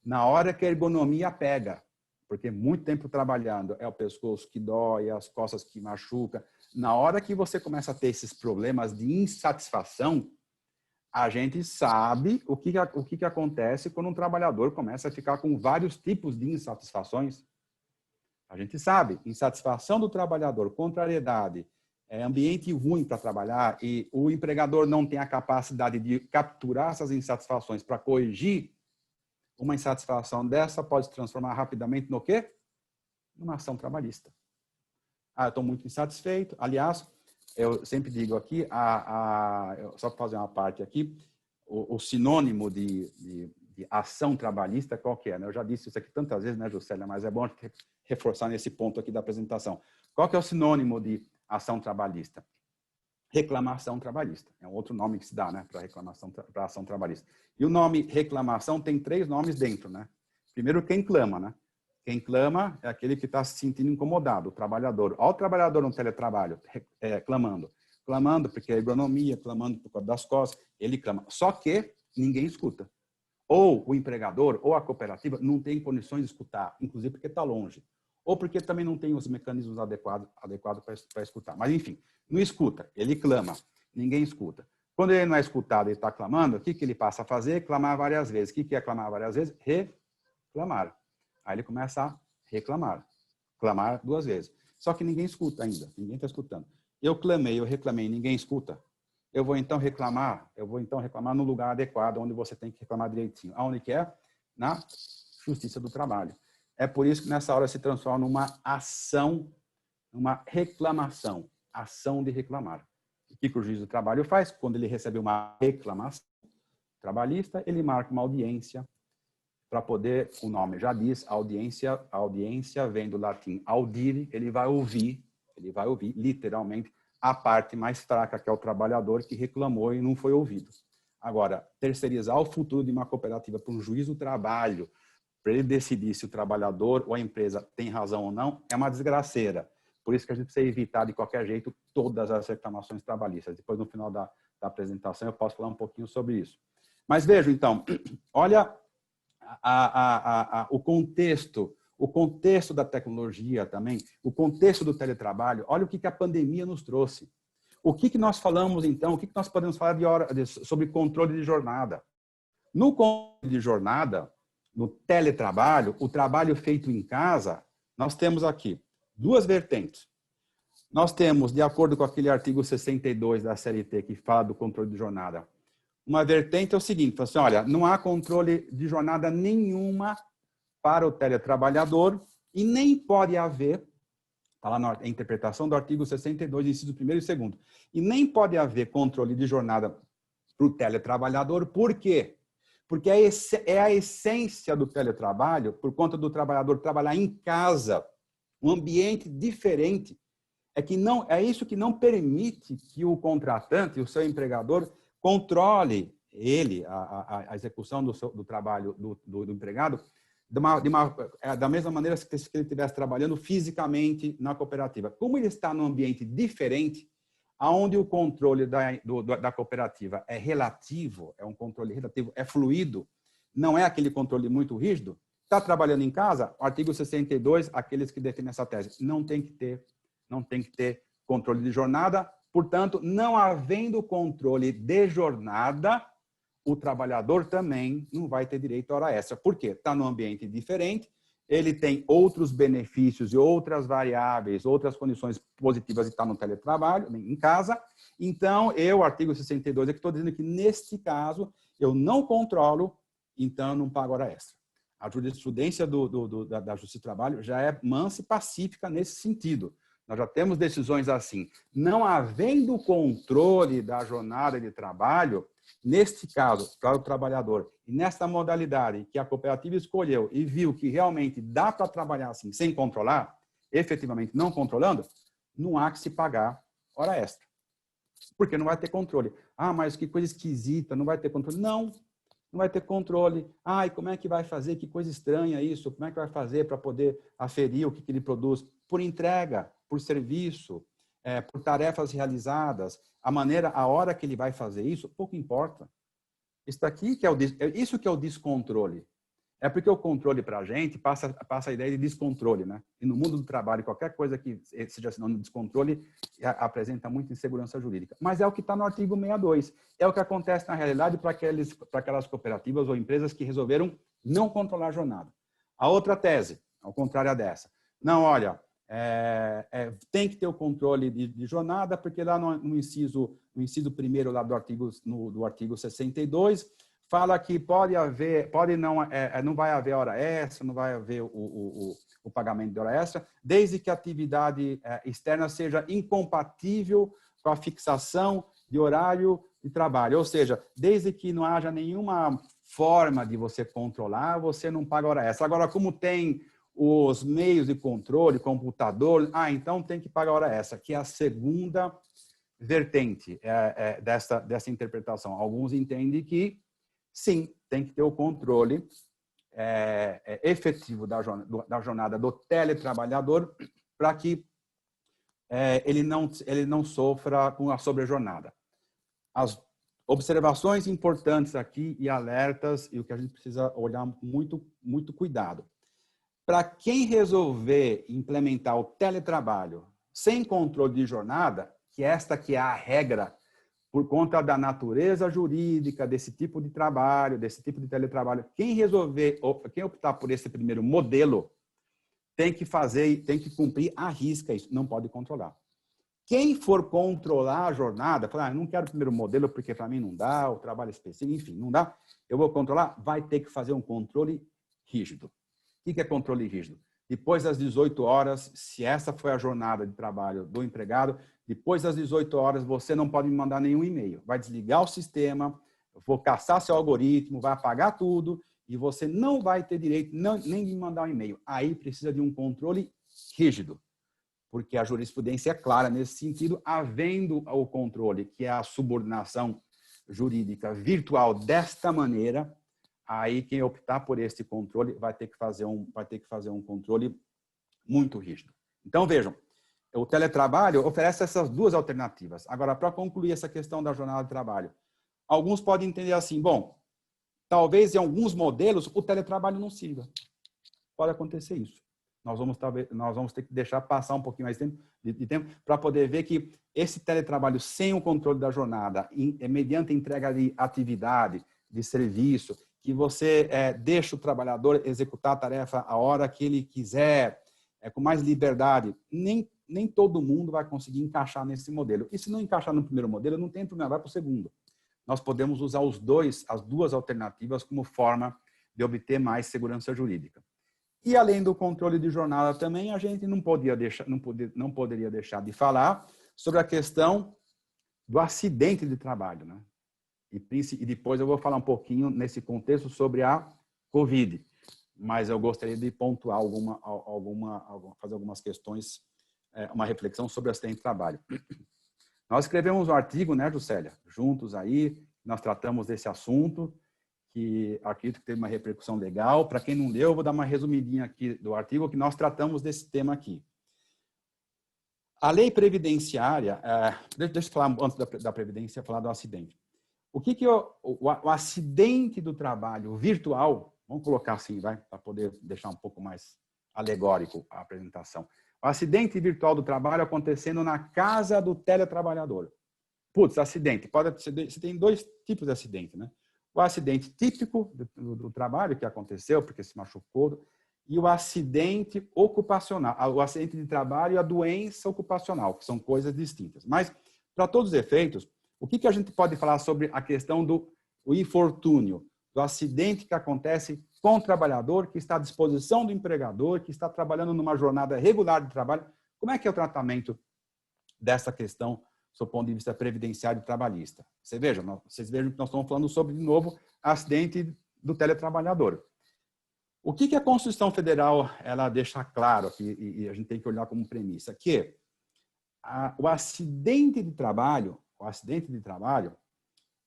na hora que a ergonomia pega, porque muito tempo trabalhando é o pescoço que dói, as costas que machuca, na hora que você começa a ter esses problemas de insatisfação, a gente sabe o que acontece quando um trabalhador começa a ficar com vários tipos de insatisfações. A gente sabe, insatisfação do trabalhador, contrariedade, ambiente ruim para trabalhar e o empregador não tem a capacidade de capturar essas insatisfações para corrigir, uma insatisfação dessa pode se transformar rapidamente no quê? Numa ação trabalhista. Eu estou muito insatisfeito. Aliás, eu sempre digo aqui, só para fazer uma parte aqui, o sinônimo de ação trabalhista, qual que é? Eu já disse isso aqui tantas vezes, né, Juscelia, mas é bom reforçar nesse ponto aqui da apresentação. Qual que é o sinônimo de ação trabalhista? Reclamação trabalhista. É um outro nome que se dá, né, para ação trabalhista. E o nome reclamação tem 3 nomes dentro, né? Primeiro, quem clama, né? Quem clama é aquele que está se sentindo incomodado, o trabalhador. Olha o trabalhador no teletrabalho, clamando. Clamando porque a ergonomia, clamando por causa das costas, ele clama. Só que ninguém escuta. Ou o empregador, ou a cooperativa, não tem condições de escutar, inclusive porque está longe. Ou porque também não tem os mecanismos adequados para escutar. Mas, enfim, não escuta, ele clama, ninguém escuta. Quando ele não é escutado e está clamando, o que ele passa a fazer? Clamar várias vezes. O que é clamar várias vezes? Reclamar. Aí ele começa a reclamar. Clamar 2 vezes. Só que ninguém escuta ainda, ninguém está escutando. Eu reclamei, ninguém escuta. Eu vou então reclamar no lugar adequado, onde você tem que reclamar direitinho. Aonde que é? Na Justiça do Trabalho. É por isso que nessa hora se transforma numa ação, uma reclamação, ação de reclamar. O que o juiz do trabalho faz? Quando ele recebe uma reclamação trabalhista, ele marca uma audiência para poder, o nome já diz, a audiência vem do latim audire, ele vai ouvir literalmente a parte mais fraca, que é o trabalhador que reclamou e não foi ouvido. Agora, terceirizar o futuro de uma cooperativa para um juiz do trabalho, para ele decidir se o trabalhador ou a empresa tem razão ou não, é uma desgraceira. Por isso que a gente precisa evitar, de qualquer jeito, todas as reclamações trabalhistas. Depois, no final da apresentação, eu posso falar um pouquinho sobre isso. Mas vejam, então, olha o contexto da tecnologia também, o contexto do teletrabalho, olha o que a pandemia nos trouxe. O que nós falamos, então, o que nós podemos falar sobre controle de jornada? No controle de jornada, no teletrabalho, o trabalho feito em casa, nós temos aqui 2 vertentes. Nós temos, de acordo com aquele artigo 62 da CLT, que fala do controle de jornada, uma vertente é o seguinte, assim, olha, não há controle de jornada nenhuma para o teletrabalhador e nem pode haver, está lá na interpretação do artigo 62, inciso 1º e 2º, e nem pode haver controle de jornada para o teletrabalhador, por quê? Porque é a essência do teletrabalho, por conta do trabalhador trabalhar em casa, um ambiente diferente, é isso que não permite que o contratante, o seu empregador, controle a execução do trabalho do empregado da mesma maneira que se ele estivesse trabalhando fisicamente na cooperativa. Como ele está num ambiente diferente, onde o controle da cooperativa é relativo, é um controle relativo, é fluido, não é aquele controle muito rígido, está trabalhando em casa, o artigo 62, aqueles que definem essa tese, não tem que ter controle de jornada, portanto, não havendo controle de jornada, o trabalhador também não vai ter direito à hora extra. Por quê? Está num ambiente diferente, ele tem outros benefícios e outras variáveis, outras condições positivas de estar no teletrabalho, em casa. Então, eu, artigo 62, é que estou dizendo que, neste caso, eu não controlo, então eu não pago hora extra. A jurisprudência da Justiça do Trabalho já é mansa e pacífica nesse sentido. Nós já temos decisões assim. Não havendo controle da jornada de trabalho, neste caso, para o trabalhador, e nesta modalidade que a cooperativa escolheu e viu que realmente dá para trabalhar assim, sem controlar, efetivamente não controlando, não há que se pagar hora extra. Porque não vai ter controle. Ah, mas que coisa esquisita, não vai ter controle. Não vai ter controle. Ah, e como é que vai fazer? Que coisa estranha isso. Como é que vai fazer para poder aferir o que ele produz? Por entrega, por serviço, por tarefas realizadas. A hora que ele vai fazer isso, pouco importa. Isso aqui que isso que é o descontrole. É porque o controle para a gente passa a ideia de descontrole, né? E no mundo do trabalho, qualquer coisa que seja sinônimo de descontrole apresenta muita insegurança jurídica. Mas é o que está no artigo 62. É o que acontece na realidade para aquelas cooperativas ou empresas que resolveram não controlar a jornada. A outra tese, ao contrário dessa. Não, olha, tem que ter o controle de jornada, porque lá no inciso primeiro lá do artigo 62, fala que não vai haver hora extra, não vai haver o pagamento de hora extra, desde que a atividade externa seja incompatível com a fixação de horário de trabalho. Ou seja, desde que não haja nenhuma forma de você controlar, você não paga hora extra. Agora, como tem os meios de controle, computador, então tem que pagar hora extra, que é a segunda vertente dessa interpretação. Alguns entendem que sim, tem que ter o controle efetivo da jornada do teletrabalhador para que ele não sofra com a sobrejornada. As observações importantes aqui e alertas, e o que a gente precisa olhar muito, muito cuidado. Para quem resolver implementar o teletrabalho sem controle de jornada, que esta que é a regra por conta da natureza jurídica desse tipo de trabalho, desse tipo de teletrabalho, quem optar por esse primeiro modelo tem que cumprir à risca isso, não pode controlar. Quem for controlar a jornada, falar, não quero o primeiro modelo porque para mim não dá, o trabalho específico, enfim, não dá, eu vou controlar, vai ter que fazer um controle rígido. O que é controle rígido? Depois das 18 horas, se essa foi a jornada de trabalho do empregado, depois das 18 horas você não pode me mandar nenhum e-mail. Vai desligar o sistema, vou caçar seu algoritmo, vai apagar tudo e você não vai ter direito nem de me mandar um e-mail. Aí precisa de um controle rígido, porque a jurisprudência é clara nesse sentido, havendo o controle, que é a subordinação jurídica virtual desta maneira, aí quem optar por esse controle vai ter que fazer um controle muito rígido. Então, vejam, o teletrabalho oferece essas duas alternativas. Agora, para concluir essa questão da jornada de trabalho, alguns podem entender assim, bom, talvez em alguns modelos o teletrabalho não sirva. Pode acontecer isso. Nós vamos ter que deixar passar um pouquinho mais de tempo para poder ver que esse teletrabalho sem o controle da jornada, mediante entrega de atividade, de serviço, que você deixa o trabalhador executar a tarefa a hora que ele quiser, com mais liberdade, nem todo mundo vai conseguir encaixar nesse modelo. E se não encaixar no primeiro modelo, não tem problema, vai para o segundo. Nós podemos usar as duas alternativas como forma de obter mais segurança jurídica. E além do controle de jornada também, a gente não poderia deixar de falar sobre a questão do acidente de trabalho, né? E depois eu vou falar um pouquinho nesse contexto sobre a Covid, mas eu gostaria de pontuar fazer algumas questões, uma reflexão sobre o acidente de trabalho. Nós escrevemos um artigo, né, Juscelia, juntos aí, nós tratamos desse assunto, que acredito que teve uma repercussão legal. Para quem não leu, eu vou dar uma resumidinha aqui do artigo que nós tratamos desse tema aqui. A lei previdenciária, deixa eu falar antes da previdência, falar do acidente. O que o acidente do trabalho virtual, vamos colocar assim, para poder deixar um pouco mais alegórico a apresentação. O acidente virtual do trabalho acontecendo na casa do teletrabalhador. Putz, acidente. Você tem dois tipos de acidente, né? O acidente típico do trabalho que aconteceu, porque se machucou, e o acidente ocupacional, o acidente de trabalho e a doença ocupacional, que são coisas distintas. Mas, para todos os efeitos, o que a gente pode falar sobre a questão do infortúnio, do acidente que acontece com o trabalhador, que está à disposição do empregador, que está trabalhando numa jornada regular de trabalho? Como é que é o tratamento dessa questão, do ponto de vista previdenciário e trabalhista? Vocês vejam que nós estamos falando sobre, de novo, acidente do teletrabalhador. O que a Constituição Federal ela deixa claro aqui, e a gente tem que olhar como premissa? Que o acidente de trabalho,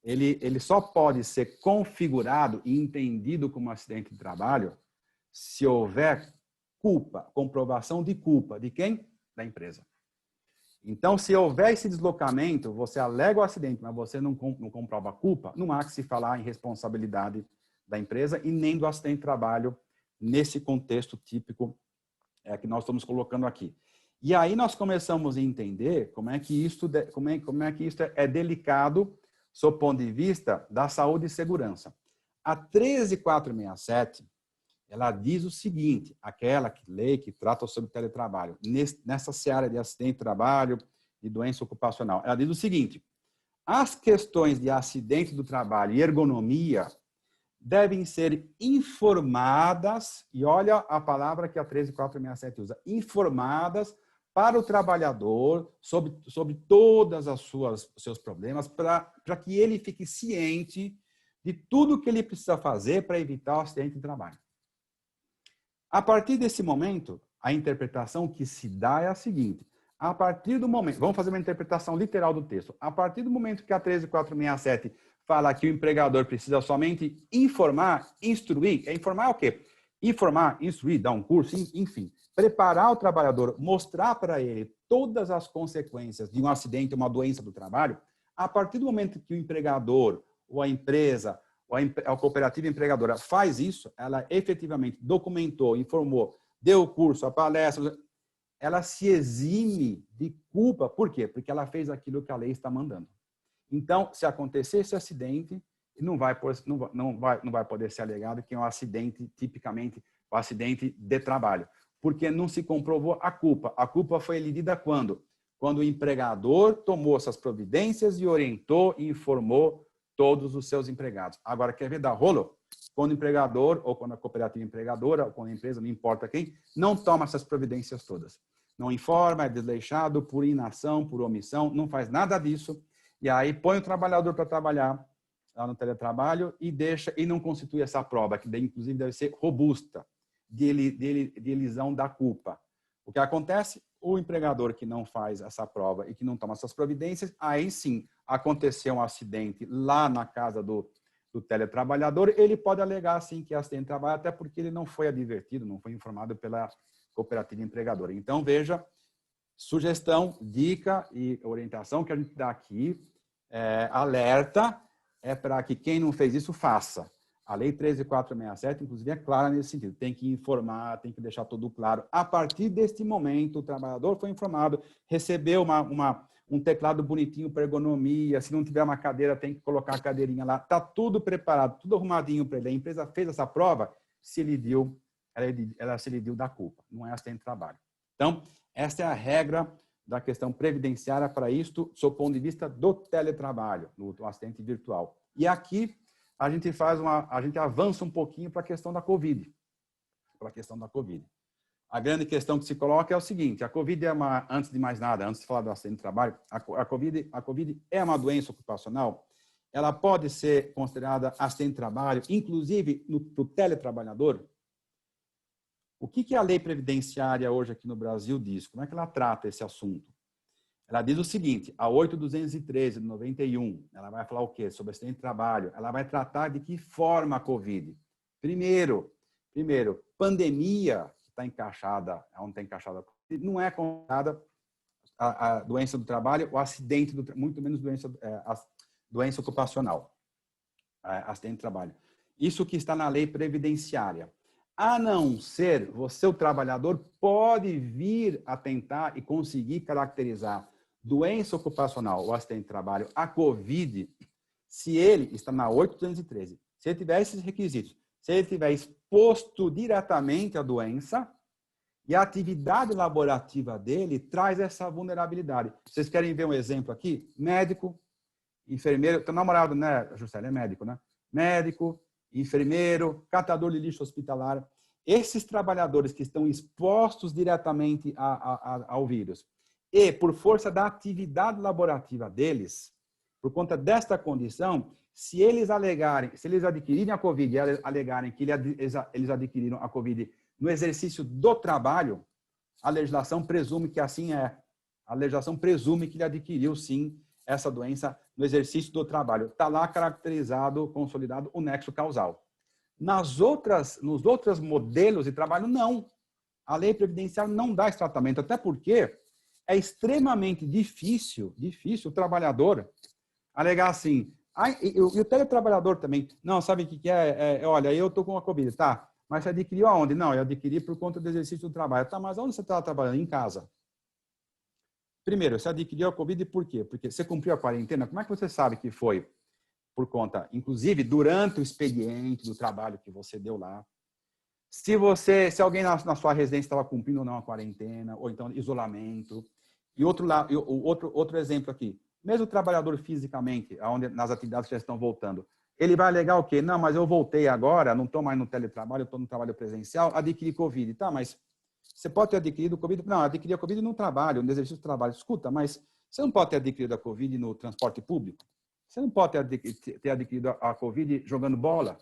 ele só pode ser configurado e entendido como acidente de trabalho se houver culpa, comprovação de culpa. De quem? Da empresa. Então, se houver esse deslocamento, você alega o acidente, mas você não comprova a culpa, não há que se falar em responsabilidade da empresa e nem do acidente de trabalho nesse contexto típico que nós estamos colocando aqui. E aí nós começamos a entender como é que isso é delicado sob o ponto de vista da saúde e segurança. A 13467, ela diz o seguinte, aquela lei que trata sobre teletrabalho, nessa seara de acidente de trabalho e doença ocupacional, ela diz o seguinte: as questões de acidente do trabalho e ergonomia devem ser informadas, e olha a palavra que a 13467 usa, informadas para o trabalhador sobre todas as seus problemas, para que ele fique ciente de tudo que ele precisa fazer para evitar o acidente de trabalho. A partir desse momento, a interpretação que se dá é a seguinte: a partir do momento, vamos fazer uma interpretação literal do texto, a partir do momento que a 13467 fala que o empregador precisa somente informar, instruir. Informar o quê? Informar, instruir, dar um curso, enfim. Preparar o trabalhador, mostrar para ele todas as consequências de um acidente, uma doença do trabalho. A partir do momento que o empregador, ou a empresa, ou a cooperativa empregadora faz isso, ela efetivamente documentou, informou, deu o curso, a palestra, ela se exime de culpa. Por quê? Porque ela fez aquilo que a lei está mandando. Então, se acontecer esse acidente, não vai poder ser alegado que é um acidente, tipicamente, um acidente de trabalho, porque não se comprovou a culpa. A culpa foi elidida quando? Quando o empregador tomou essas providências e orientou e informou todos os seus empregados. Agora, quer ver dar rolo? Quando o empregador, ou quando a cooperativa empregadora, ou quando a empresa, não importa quem, não toma essas providências todas. Não informa, é desleixado por inação, por omissão, não faz nada disso. E aí põe o trabalhador para trabalhar lá no teletrabalho e não constitui essa prova, que inclusive deve ser robusta, de elisão da culpa. O que acontece? O empregador que não faz essa prova e que não toma essas providências, aí sim, aconteceu um acidente lá na casa do teletrabalhador, ele pode alegar sim que é acidente de trabalho, até porque ele não foi advertido, não foi informado pela cooperativa empregadora. Então, veja, sugestão, dica e orientação que a gente dá aqui, alerta, é para que quem não fez isso faça. A Lei 13.467, inclusive, é clara nesse sentido. Tem que informar, tem que deixar tudo claro. A partir deste momento, o trabalhador foi informado, recebeu um teclado bonitinho para ergonomia, se não tiver uma cadeira, tem que colocar a cadeirinha lá. Está tudo preparado, tudo arrumadinho para ele. A empresa fez essa prova, ela se lidiu da culpa. Não é acidente de trabalho. Então, essa é a regra da questão previdenciária para isto, sob o ponto de vista do teletrabalho, no acidente virtual. E aqui a gente avança um pouquinho para a questão da Covid. A grande questão que se coloca é o seguinte: a Covid antes de mais nada, antes de falar do acidente de trabalho, a Covid é uma doença ocupacional. Ela pode ser considerada acidente de trabalho, inclusive para o teletrabalhador. O que a lei previdenciária hoje aqui no Brasil diz? Como é que ela trata esse assunto? Ela diz o seguinte: a 8.213 de 91, ela vai falar o quê? Sobre acidente de trabalho. Ela vai tratar de que forma a Covid. Primeiro, pandemia, que está encaixada, onde está encaixada a Covid, não é considerada a doença do trabalho, o acidente, muito menos doença ocupacional, acidente de trabalho. Isso que está na lei previdenciária. A não ser, o trabalhador pode vir a tentar e conseguir caracterizar doença ocupacional ou acidente de trabalho, a Covid, se ele está na 8.213, se ele tiver esses requisitos, se ele tiver exposto diretamente à doença e a atividade laborativa dele traz essa vulnerabilidade. Vocês querem ver um exemplo aqui? Médico, enfermeiro, teu namorado, né, Juscelia, é médico, né? Médico, enfermeiro, catador de lixo hospitalar. Esses trabalhadores que estão expostos diretamente ao vírus e por força da atividade laborativa deles, por conta desta condição, se eles adquirirem a Covid e alegarem que eles adquiriram a Covid no exercício do trabalho, a legislação presume que assim é. A legislação presume que ele adquiriu, sim, essa doença no exercício do trabalho. Está lá caracterizado, consolidado, o nexo causal. Nos outros modelos de trabalho, não. A lei previdenciária não dá esse tratamento, até porque é extremamente difícil o trabalhador alegar assim. E o teletrabalhador também. Não, sabe o que é? Olha, eu estou com a Covid, tá? Mas você adquiriu aonde? Não, eu adquiri por conta do exercício do trabalho. Tá, mas onde você está trabalhando? Em casa. Primeiro, você adquiriu a Covid por quê? Porque você cumpriu a quarentena. Como é que você sabe que foi por conta, inclusive, durante o expediente do trabalho que você deu lá? Se alguém na sua residência estava cumprindo ou não a quarentena, ou então isolamento. E outro exemplo aqui. Mesmo o trabalhador fisicamente, nas atividades que já estão voltando, ele vai alegar o quê? Não, mas eu voltei agora, não estou mais no teletrabalho, eu estou no trabalho presencial, adquiri Covid. Tá, mas você pode ter adquirido Covid? Não, adquiri a Covid no trabalho, no exercício do trabalho. Escuta, mas você não pode ter adquirido a Covid no transporte público? Você não pode ter adquirido a Covid jogando bola,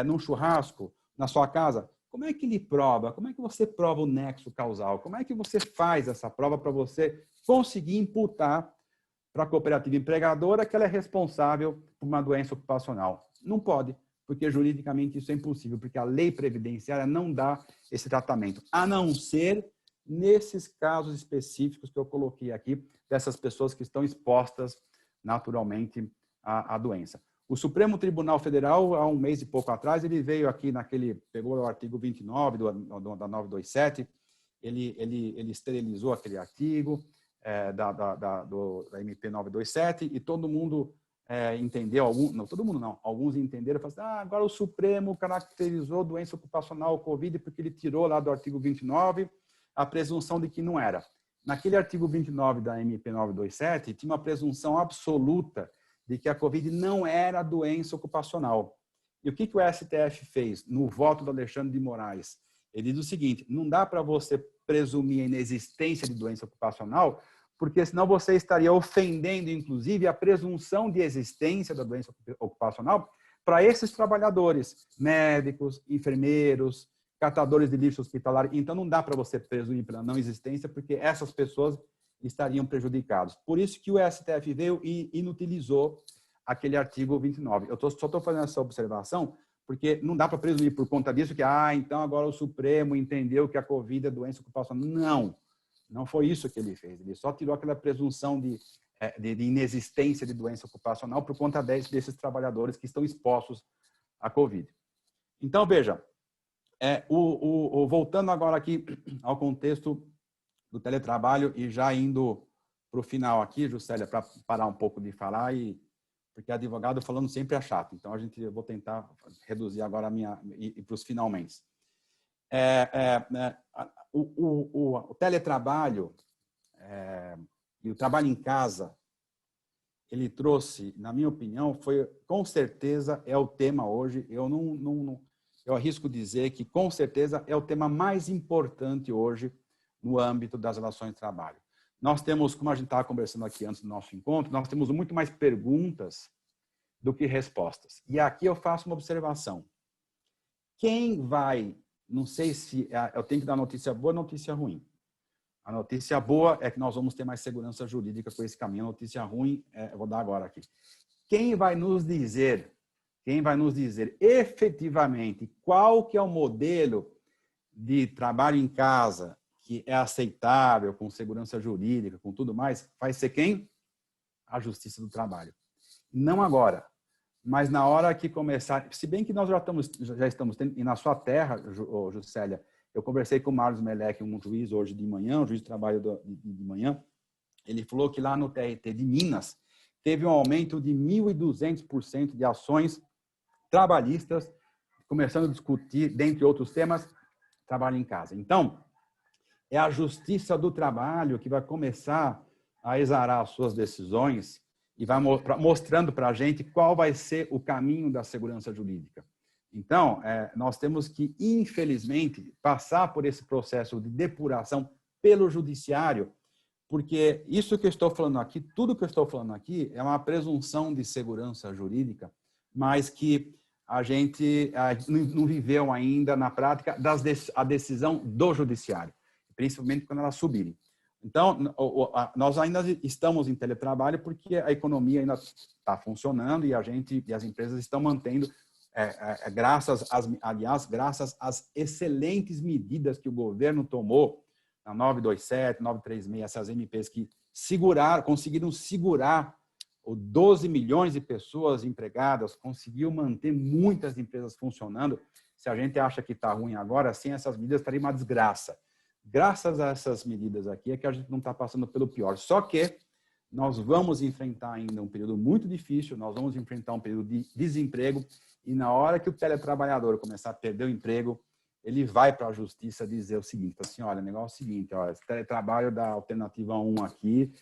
num churrasco, na sua casa? Como é que ele prova? Como é que você prova o nexo causal? Como é que você faz essa prova para você conseguir imputar para a cooperativa empregadora que ela é responsável por uma doença ocupacional? Não pode, porque juridicamente isso é impossível, porque a lei previdenciária não dá esse tratamento, a não ser nesses casos específicos que eu coloquei aqui, dessas pessoas que estão expostas naturalmente à doença. O Supremo Tribunal Federal, há um mês e pouco atrás, ele veio aqui pegou o artigo 29 da 927, ele esterilizou aquele artigo, da MP 927, e todo mundo entendeu, não todo mundo não, alguns entenderam e falaram assim, agora o Supremo caracterizou doença ocupacional, Covid, porque ele tirou lá do artigo 29 a presunção de que não era. Naquele artigo 29 da MP 927, tinha uma presunção absoluta de que a Covid não era doença ocupacional. E o que o STF fez no voto do Alexandre de Moraes? Ele diz o seguinte, não dá para você presumir a inexistência de doença ocupacional, porque senão você estaria ofendendo, inclusive, a presunção de existência da doença ocupacional para esses trabalhadores, médicos, enfermeiros, catadores de lixo hospitalar. Então, não dá para você presumir pela não existência, porque essas pessoas estariam prejudicadas. Por isso que o STF veio e inutilizou aquele artigo 29. Eu só estou fazendo essa observação porque não dá para presumir por conta disso que, então agora o Supremo entendeu que a Covid é doença ocupacional. Não foi isso que ele fez. Ele só tirou aquela presunção de inexistência de doença ocupacional por conta desses trabalhadores que estão expostos à Covid. Então, veja, voltando agora aqui ao contexto do teletrabalho e já indo para o final aqui, Juscelia, para parar um pouco de falar, porque advogado falando sempre é chato. Então, eu vou tentar reduzir agora e para os finalmente. O teletrabalho e o trabalho em casa, ele trouxe, na minha opinião, com certeza é o tema hoje. Eu arrisco dizer que com certeza é o tema mais importante hoje no âmbito das relações de trabalho. Nós temos, como a gente estava conversando aqui antes do nosso encontro, nós temos muito mais perguntas do que respostas. E aqui eu faço uma observação. Quem vai, não sei se eu tenho que dar notícia boa ou notícia ruim. A notícia boa é que nós vamos ter mais segurança jurídica com esse caminho. A notícia ruim, eu vou dar agora aqui. Quem vai nos dizer efetivamente qual que é o modelo de trabalho em casa que é aceitável, com segurança jurídica, com tudo mais, vai ser quem? A Justiça do Trabalho. Não agora, mas na hora que começar, se bem que nós já estamos tendo, e na sua terra, Juscelia, eu conversei com o Marlos Melec, um juiz hoje de manhã, um juiz de trabalho de manhã, ele falou que lá no TRT de Minas teve um aumento de 1.200% de ações trabalhistas começando a discutir, dentre outros temas, trabalho em casa. Então, é a Justiça do Trabalho que vai começar a exarar as suas decisões e vai mostrando para a gente qual vai ser o caminho da segurança jurídica. Então, nós temos que, infelizmente, passar por esse processo de depuração pelo judiciário, porque isso que eu estou falando aqui, tudo que eu estou falando aqui é uma presunção de segurança jurídica, mas que a gente não viveu ainda na prática a decisão do judiciário, principalmente quando elas subirem. Então, nós ainda estamos em teletrabalho porque a economia ainda está funcionando e as empresas estão mantendo, graças às excelentes medidas que o governo tomou, na 927, 936, essas MPs que conseguiram segurar 12 milhões de pessoas empregadas, conseguiu manter muitas empresas funcionando. Se a gente acha que está ruim agora, sem essas medidas estaria uma desgraça. Graças a essas medidas aqui é que a gente não está passando pelo pior. Só que nós vamos enfrentar ainda um período muito difícil, nós vamos enfrentar um período de desemprego e na hora que o teletrabalhador começar a perder o emprego, ele vai para a justiça dizer o seguinte, assim, olha, o negócio é o seguinte, ó, esse teletrabalho da alternativa 1 aqui,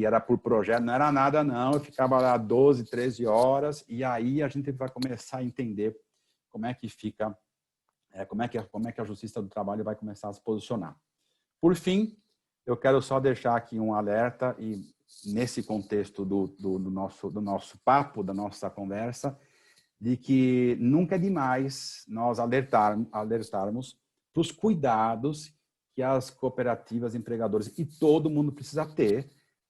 era por projeto, não era nada não, eu ficava lá 12, 13 horas e aí a gente vai começar a entender como é que fica, como é que a Justiça do Trabalho vai começar a se posicionar. Por fim, eu quero só deixar aqui um alerta e nesse contexto do nosso papo, da nossa conversa, de que nunca é demais nós alertarmos para os cuidados que as cooperativas empregadoras e todo mundo precisa ter.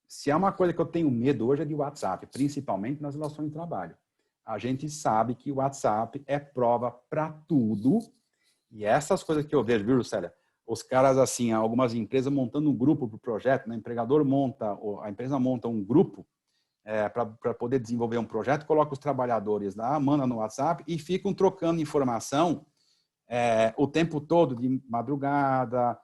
Se há uma coisa que eu tenho medo hoje é de WhatsApp, principalmente nas relações de trabalho. A gente sabe que o WhatsApp é prova para tudo. E essas coisas que eu vejo, viu, Lucélia? Os caras, assim, algumas empresas montando um grupo para o projeto, né? A empresa monta um grupo para poder desenvolver um projeto, coloca os trabalhadores lá, manda no WhatsApp e ficam trocando informação o tempo todo, de madrugada,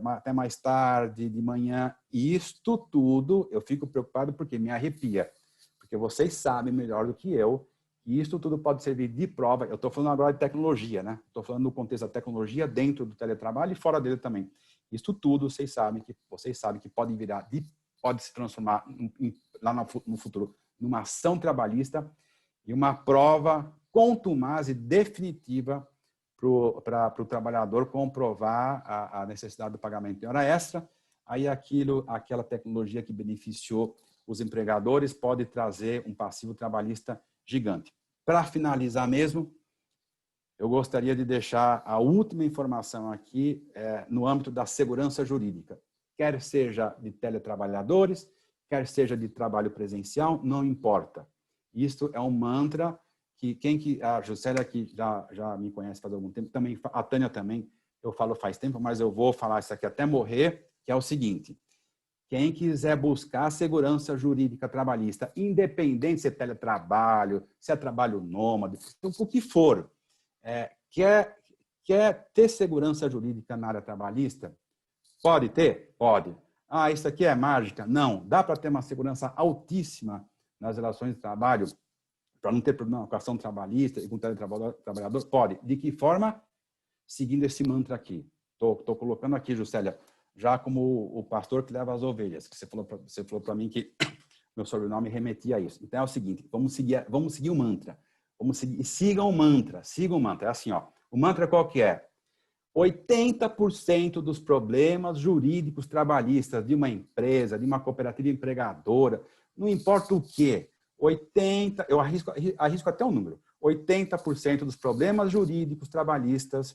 até mais tarde, de manhã. E isto tudo, eu fico preocupado porque me arrepia. Porque vocês sabem melhor do que eu, e isso tudo pode servir de prova. Eu estou falando agora de tecnologia, né? Estou falando no contexto da tecnologia dentro do teletrabalho e fora dele também. Isso tudo vocês sabem que pode se transformar lá no futuro numa ação trabalhista e uma prova contumaz e definitiva para o trabalhador comprovar a necessidade do pagamento de hora extra. Aí aquela tecnologia que beneficiou os empregadores pode trazer um passivo trabalhista gigante. Para finalizar mesmo, eu gostaria de deixar a última informação aqui no âmbito da segurança jurídica. Quer seja de teletrabalhadores, quer seja de trabalho presencial, não importa. Isto é um mantra que a Juscelia, que já me conhece faz algum tempo, também, a Tânia também, eu falo faz tempo, mas eu vou falar isso aqui até morrer, que é o seguinte: quem quiser buscar segurança jurídica trabalhista, independente se é teletrabalho, se é trabalho nômade, o que for, quer ter segurança jurídica na área trabalhista? Pode ter? Pode. Ah, isso aqui é mágica? Não. Dá para ter uma segurança altíssima nas relações de trabalho, para não ter problema com a ação trabalhista e com o teletrabalhador? Pode. De que forma? Seguindo esse mantra aqui. Estou colocando aqui, Juscelia, já como o pastor que leva as ovelhas, que você falou para mim que meu sobrenome remetia a isso. Então é o seguinte, vamos seguir o mantra. Sigam o mantra. É assim, ó. O mantra qual que é? 80% dos problemas jurídicos trabalhistas de uma empresa, de uma cooperativa empregadora, não importa o quê, eu arrisco até um número, 80% dos problemas jurídicos trabalhistas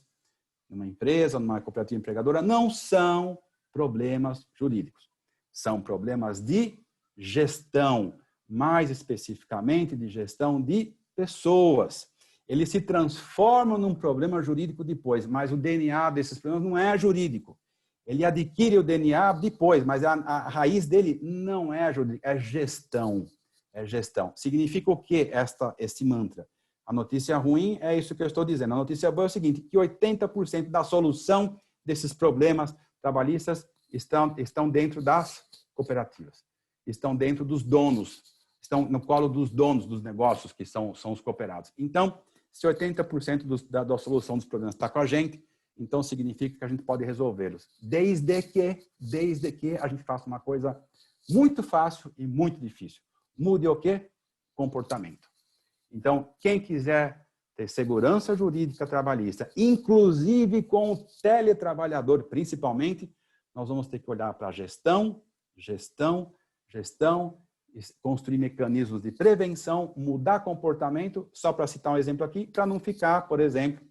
numa empresa, numa cooperativa empregadora, não são problemas jurídicos. São problemas de gestão, mais especificamente de gestão de pessoas. Eles se transformam num problema jurídico depois, mas o DNA desses problemas não é jurídico. Ele adquire o DNA depois, mas a raiz dele não é jurídica, é gestão. É gestão. Significa o que esse mantra? A notícia ruim é isso que eu estou dizendo. A notícia boa é o seguinte, que 80% da solução desses problemas trabalhistas estão dentro das cooperativas. Estão dentro dos donos, estão no colo dos donos dos negócios, que são os cooperados. Então, Se 80% da solução dos problemas está com a gente, então significa que a gente pode resolvê-los. Desde que a gente faça uma coisa muito fácil e muito difícil. Mude o quê? Comportamento. Então, quem quiser ter segurança jurídica trabalhista, inclusive com o teletrabalhador, principalmente, nós vamos ter que olhar para a gestão, construir mecanismos de prevenção, mudar comportamento, só para citar um exemplo aqui, para não ficar, por exemplo,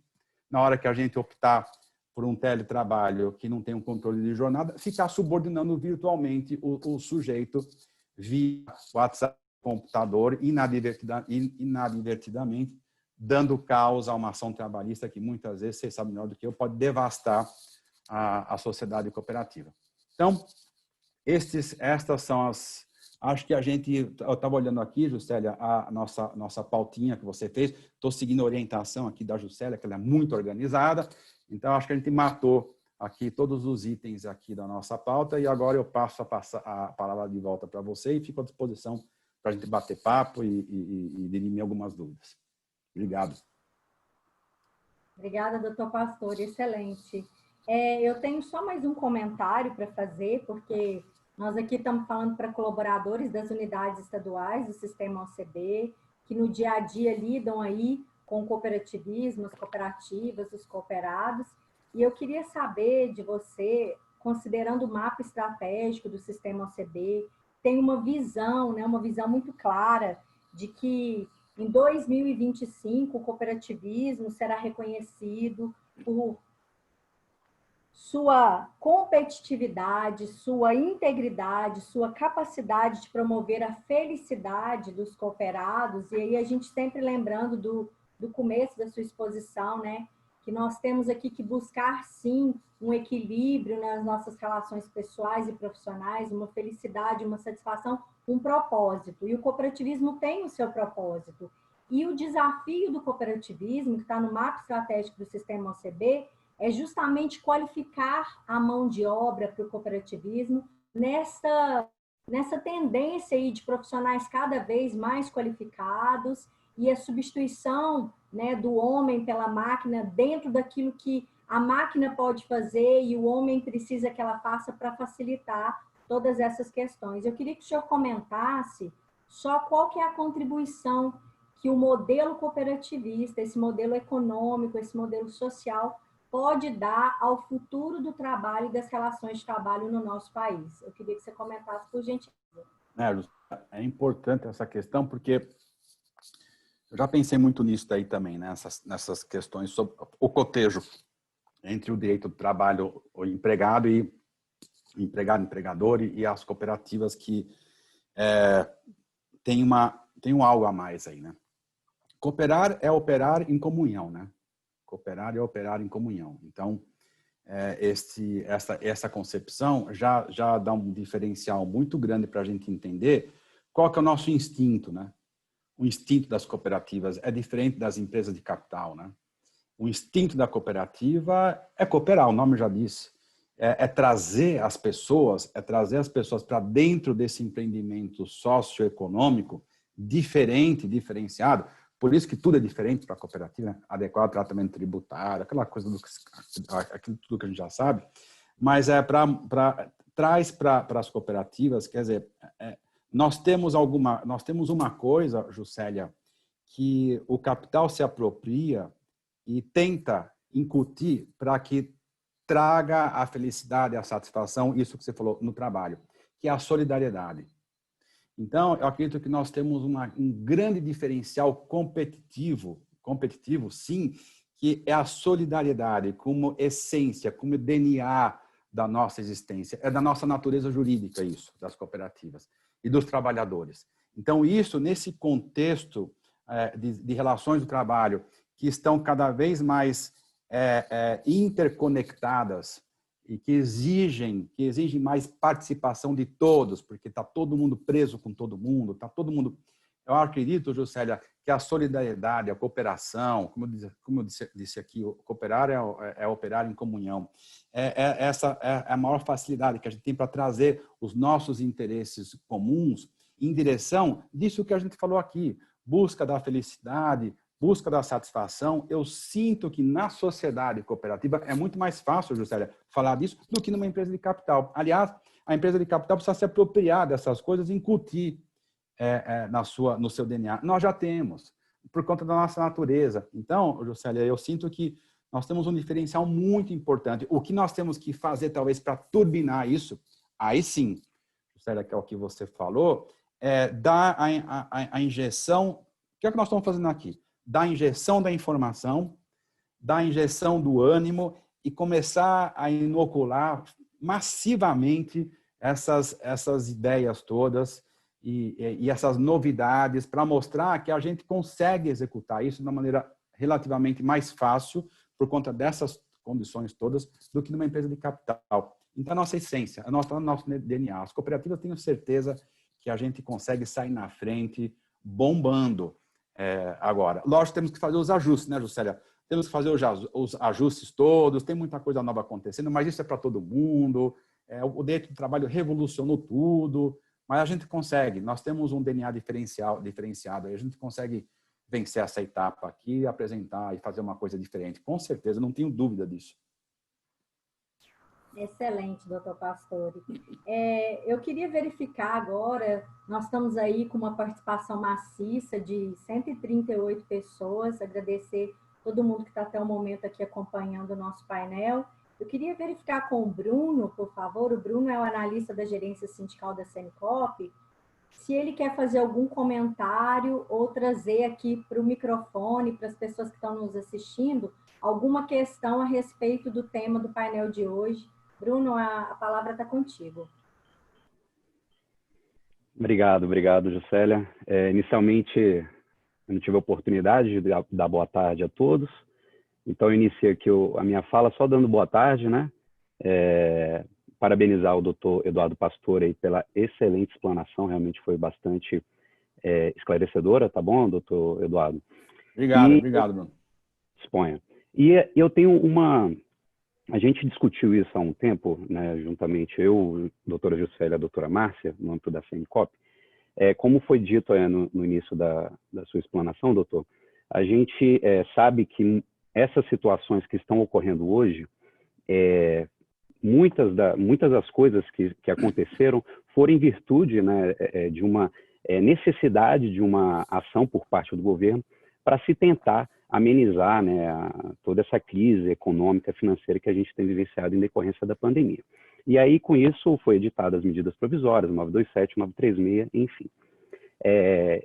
na hora que a gente optar por um teletrabalho que não tem um controle de jornada, ficar subordinando virtualmente o sujeito via WhatsApp, computador, inadvertidamente, dando causa a uma ação trabalhista que muitas vezes, vocês sabem melhor do que eu, pode devastar a sociedade cooperativa. Então, estas são as... Acho que eu estava olhando aqui, Juscelia, a nossa pautinha que você fez. Estou seguindo a orientação aqui da Juscelia, que ela é muito organizada. Então, acho que a gente matou aqui todos os itens aqui da nossa pauta. E agora eu passo a palavra de volta para você e fico à disposição para a gente bater papo e dirimir algumas dúvidas. Obrigado. Obrigada, doutor Pastor. Excelente. Eu tenho só mais um comentário para fazer, porque... Nós aqui estamos falando para colaboradores das unidades estaduais do Sistema OCB, que no dia a dia lidam aí com o cooperativismo, as cooperativas, os cooperados. E eu queria saber de você, considerando o mapa estratégico do Sistema OCB, tem uma visão, né, uma visão muito clara de que em 2025 o cooperativismo será reconhecido por sua competitividade, sua integridade, sua capacidade de promover a felicidade dos cooperados. E aí a gente sempre lembrando do começo da sua exposição, né? Que nós temos aqui que buscar, sim, um equilíbrio nas nossas relações pessoais e profissionais, uma felicidade, uma satisfação, um propósito. E o cooperativismo tem o seu propósito. E o desafio do cooperativismo, que está no mapa estratégico do Sistema OCB, é justamente qualificar a mão de obra para o cooperativismo nessa tendência aí de profissionais cada vez mais qualificados e a substituição, né, do homem pela máquina dentro daquilo que a máquina pode fazer e o homem precisa que ela faça para facilitar todas essas questões. Eu queria que o senhor comentasse só qual que é a contribuição que o modelo cooperativista, esse modelo econômico, esse modelo social, pode dar ao futuro do trabalho e das relações de trabalho no nosso país. Eu queria que você comentasse, por gentileza. É importante essa questão, porque eu já pensei muito nisso daí também, né? Nessas questões sobre o cotejo entre o direito do trabalho, o empregado e empregador e as cooperativas que tem um algo a mais aí, né? Cooperar é operar em comunhão, né? Cooperar é operar em comunhão. Então, essa concepção já dá um diferencial muito grande para a gente entender qual que é o nosso instinto, né? O instinto das cooperativas é diferente das empresas de capital, né? O instinto da cooperativa é cooperar, o nome já disse. É trazer as pessoas para dentro desse empreendimento socioeconômico diferenciado. Por isso que tudo é diferente para a cooperativa, né? Adequado tratamento tributário, aquela coisa, aquilo tudo que a gente já sabe, mas traz para as cooperativas, quer dizer, nós temos uma coisa, Juscelia, que o capital se apropria e tenta incutir para que traga a felicidade, a satisfação, isso que você falou no trabalho, que é a solidariedade. Então, eu acredito que nós temos um grande diferencial competitivo, sim, que é a solidariedade como essência, como DNA da nossa existência. É da nossa natureza jurídica isso, das cooperativas e dos trabalhadores. Então, isso, nesse contexto de relações do trabalho, que estão cada vez mais interconectadas, e que exigem mais participação de todos, porque está todo mundo preso com todo mundo, está todo mundo... Eu acredito, Juscelia, que a solidariedade, a cooperação, como eu disse aqui, cooperar é operar em comunhão. Essa é a maior facilidade que a gente tem para trazer os nossos interesses comuns em direção disso que a gente falou aqui, busca da felicidade, busca da satisfação, eu sinto que na sociedade cooperativa é muito mais fácil, Juscelia, falar disso do que numa empresa de capital. Aliás, a empresa de capital precisa se apropriar dessas coisas e incutir no seu DNA. Nós já temos, por conta da nossa natureza. Então, Juscelia, eu sinto que nós temos um diferencial muito importante. O que nós temos que fazer, talvez, para turbinar isso, aí sim, Juscelia, que é o que você falou, é dar a injeção. O que é que nós estamos fazendo aqui? Da injeção da informação, da injeção do ânimo e começar a inocular massivamente essas ideias todas e essas novidades para mostrar que a gente consegue executar isso de uma maneira relativamente mais fácil por conta dessas condições todas do que numa empresa de capital. Então, a nossa essência, a nosso DNA. As cooperativas, tenho certeza que a gente consegue sair na frente bombando. Agora, lógico, temos que fazer os ajustes, né, Juscelia? Temos que fazer os ajustes todos, tem muita coisa nova acontecendo, mas isso é para todo mundo. O direito do trabalho revolucionou tudo, mas a gente consegue. Nós temos um DNA diferenciado, a gente consegue vencer essa etapa aqui, apresentar e fazer uma coisa diferente. Com certeza, não tenho dúvida disso. Excelente, doutor Pastore. Eu queria verificar agora, nós estamos aí com uma participação maciça de 138 pessoas, agradecer todo mundo que está até o momento aqui acompanhando o nosso painel. Eu queria verificar com o Bruno, por favor, o Bruno é o analista da gerência sindical da Senicoop, se ele quer fazer algum comentário ou trazer aqui para o microfone, para as pessoas que estão nos assistindo, alguma questão a respeito do tema do painel de hoje. Bruno, a palavra está contigo. Obrigado, Juscelia. Inicialmente, eu não tive a oportunidade de dar boa tarde a todos, então eu iniciei aqui a minha fala só dando boa tarde, né? Parabenizar o doutor Eduardo Pastore aí pela excelente explanação, realmente foi bastante esclarecedora, tá bom, doutor Eduardo? Obrigado, Bruno. Disponha. E eu tenho a gente discutiu isso há um tempo, né, juntamente eu, a doutora Juscelia e a doutora Márcia, no âmbito da Senicoop. Como foi dito no início da sua explanação, doutor, a gente sabe que essas situações que estão ocorrendo hoje, muitas das coisas que aconteceram foram em virtude, né, de uma necessidade de uma ação por parte do governo para se tentar amenizar, né, toda essa crise econômica, financeira que a gente tem vivenciado em decorrência da pandemia. E aí, com isso, foi editadas as medidas provisórias, 927, 936, enfim.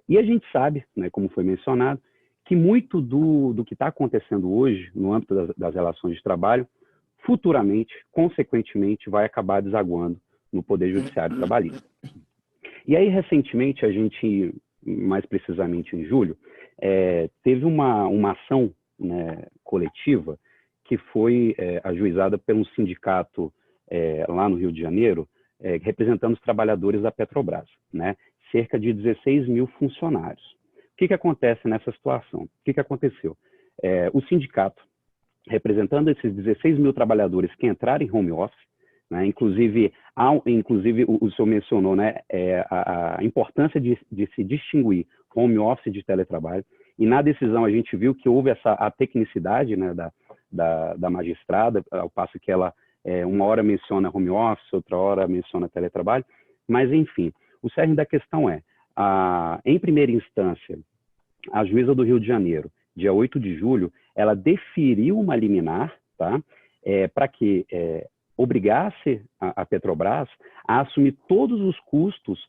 E a gente sabe, né, como foi mencionado, que muito do que está acontecendo hoje, no âmbito das relações de trabalho, futuramente, consequentemente, vai acabar desaguando no Poder Judiciário Trabalhista. E aí, recentemente, a gente, mais precisamente em julho, teve uma ação, né, coletiva que foi ajuizada por um sindicato lá no Rio de Janeiro, representando os trabalhadores da Petrobras, né? Cerca de 16 mil funcionários. O que acontece nessa situação? O que aconteceu? O sindicato, representando esses 16 mil trabalhadores que entraram em home office, né? Inclusive o senhor mencionou, né, a importância de se distinguir home office de teletrabalho, e na decisão a gente viu que houve a tecnicidade, né, da magistrada, ao passo que ela uma hora menciona home office, outra hora menciona teletrabalho, mas enfim, o cerne da questão em primeira instância, a juíza do Rio de Janeiro, dia 8 de julho, ela deferiu uma liminar, tá, para que obrigasse a Petrobras a assumir todos os custos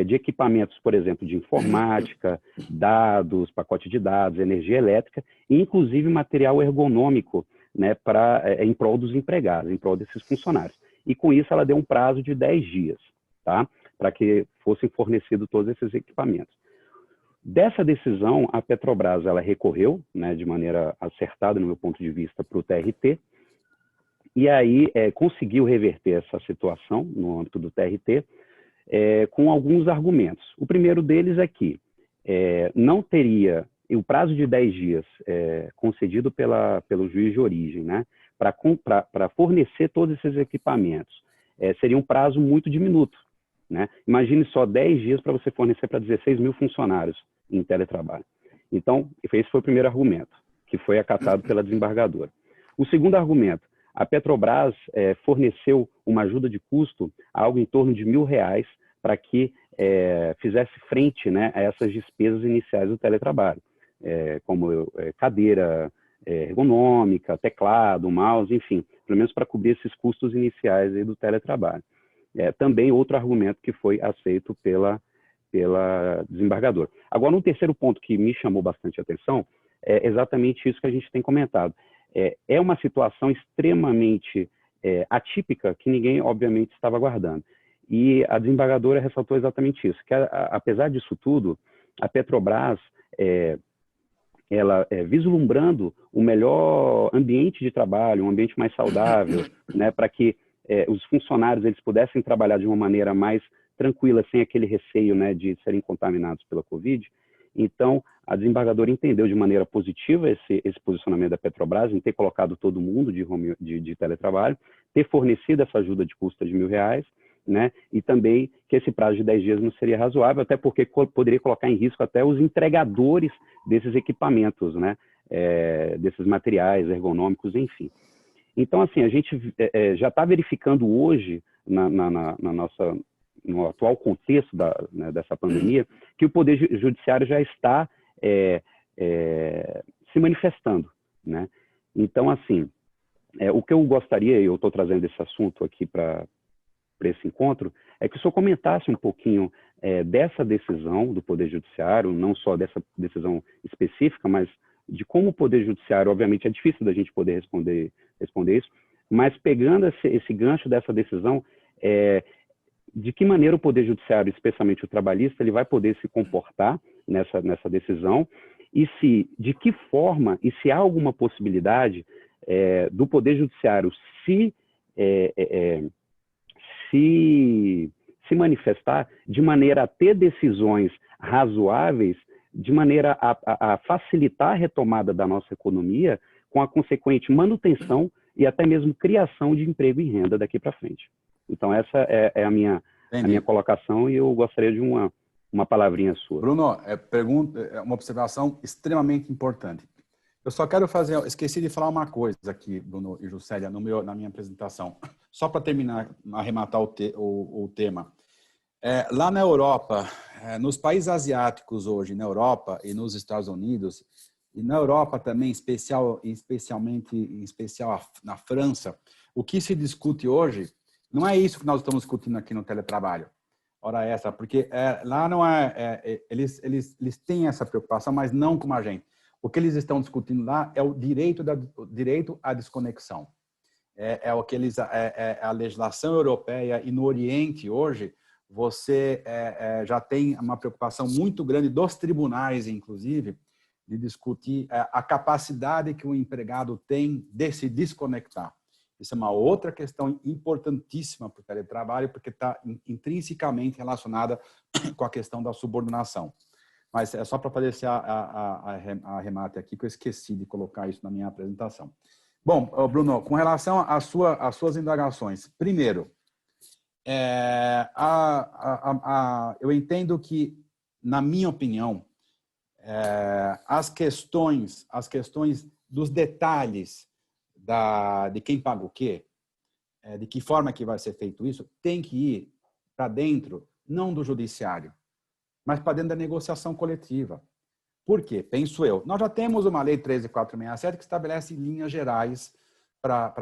de equipamentos, por exemplo, de informática, dados, pacote de dados, energia elétrica, e inclusive material ergonômico, né, em prol dos empregados, em prol desses funcionários. E com isso ela deu um prazo de 10 dias, tá, para que fossem fornecidos todos esses equipamentos. Dessa decisão, a Petrobras ela recorreu, né, de maneira acertada, no meu ponto de vista, para o TRT, e aí conseguiu reverter essa situação no âmbito do TRT com alguns argumentos. O primeiro deles é que não teria o prazo de 10 dias concedido pelo juiz de origem, né, para fornecer todos esses equipamentos. Seria um prazo muito diminuto, né? Imagine só 10 dias para você fornecer para 16 mil funcionários em teletrabalho. Então, esse foi o primeiro argumento, que foi acatado pela desembargadora. O segundo argumento, a Petrobras forneceu uma ajuda de custo, algo em torno de R$1.000, para que fizesse frente, né, a essas despesas iniciais do teletrabalho, como cadeira ergonômica, teclado, mouse, enfim, pelo menos para cobrir esses custos iniciais aí do teletrabalho. Também outro argumento que foi aceito pela desembargadora. Agora, um terceiro ponto que me chamou bastante atenção é exatamente isso que a gente tem comentado. É uma situação extremamente atípica que ninguém, obviamente, estava aguardando. E a desembargadora ressaltou exatamente isso, que apesar disso tudo, a Petrobras, ela vislumbrando o melhor ambiente de trabalho, um ambiente mais saudável, né, para que os funcionários eles pudessem trabalhar de uma maneira mais tranquila, sem aquele receio, né, de serem contaminados pela Covid. Então, a desembargadora entendeu de maneira positiva esse posicionamento da Petrobras em ter colocado todo mundo de teletrabalho, ter fornecido essa ajuda de custo de R$1.000, né, e também que esse prazo de 10 dias não seria razoável, até porque poderia colocar em risco até os entregadores desses equipamentos, né, desses materiais ergonômicos, enfim. Então, assim, a gente já está verificando hoje, no atual contexto dessa pandemia, que o Poder Judiciário já está se manifestando, né? Então, assim, o que eu gostaria, eu estou trazendo esse assunto aqui para esse encontro, é que o senhor comentasse um pouquinho dessa decisão do Poder Judiciário, não só dessa decisão específica, mas de como o Poder Judiciário, obviamente é difícil da gente poder responder isso, mas pegando esse gancho dessa decisão, de que maneira o Poder Judiciário, especialmente o trabalhista, ele vai poder se comportar nessa decisão e de que forma e se há alguma possibilidade do Poder Judiciário se manifestar de maneira a ter decisões razoáveis, de maneira a facilitar a retomada da nossa economia com a consequente manutenção e até mesmo criação de emprego e renda daqui para frente. Então, essa é a minha colocação e eu gostaria de uma palavrinha sua. Bruno, uma observação extremamente importante. Eu só quero esqueci de falar uma coisa aqui, Bruno e Juscelia, na minha apresentação. Só para terminar, arrematar o tema. Lá na Europa, nos países asiáticos hoje, na Europa e nos Estados Unidos, e na Europa também, em especial na França, o que se discute hoje não é isso que nós estamos discutindo aqui no teletrabalho. Ora essa, porque lá não eles têm essa preocupação, mas não como a gente. O que eles estão discutindo lá é o direito à desconexão. A legislação europeia e no Oriente hoje você já tem uma preocupação muito grande dos tribunais, inclusive, de discutir a capacidade que o empregado tem de se desconectar. Isso é uma outra questão importantíssima para o teletrabalho, porque está intrinsecamente relacionada com a questão da subordinação. Mas é só para fazer esse arremate aqui, que eu esqueci de colocar isso na minha apresentação. Bom, Bruno, com relação às suas indagações, primeiro, eu entendo que, na minha opinião, as questões dos detalhes de quem paga o quê, de que forma que vai ser feito isso, tem que ir para dentro, não do judiciário, mas para dentro da negociação coletiva. Por quê? Penso eu. Nós já temos uma lei 13.467 que estabelece linhas gerais para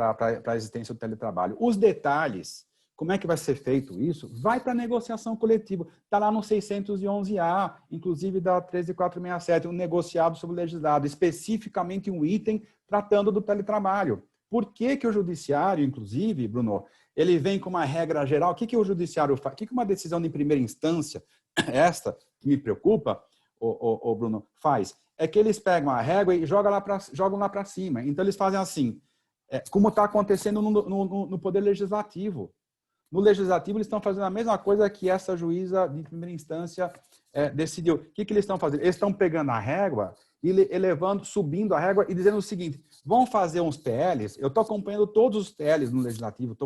a existência do teletrabalho. Os detalhes, como é que vai ser feito isso, vai para a negociação coletiva. Está lá no 611A, inclusive da 13.467, um negociado sobre o legislado, especificamente um item tratando do teletrabalho. Por que o judiciário, inclusive, Bruno, ele vem com uma regra geral? O que o judiciário faz? O que uma decisão de primeira instância, esta que me preocupa, o Bruno, faz? É que eles pegam a régua e jogam lá para cima. Então, eles fazem assim, como está acontecendo no Poder Legislativo. No Legislativo, eles estão fazendo a mesma coisa que essa juíza de primeira instância decidiu. O que eles estão fazendo? Eles estão pegando a régua e subindo a régua e dizendo o seguinte, vão fazer uns PLs, eu estou acompanhando todos os PLs no Legislativo,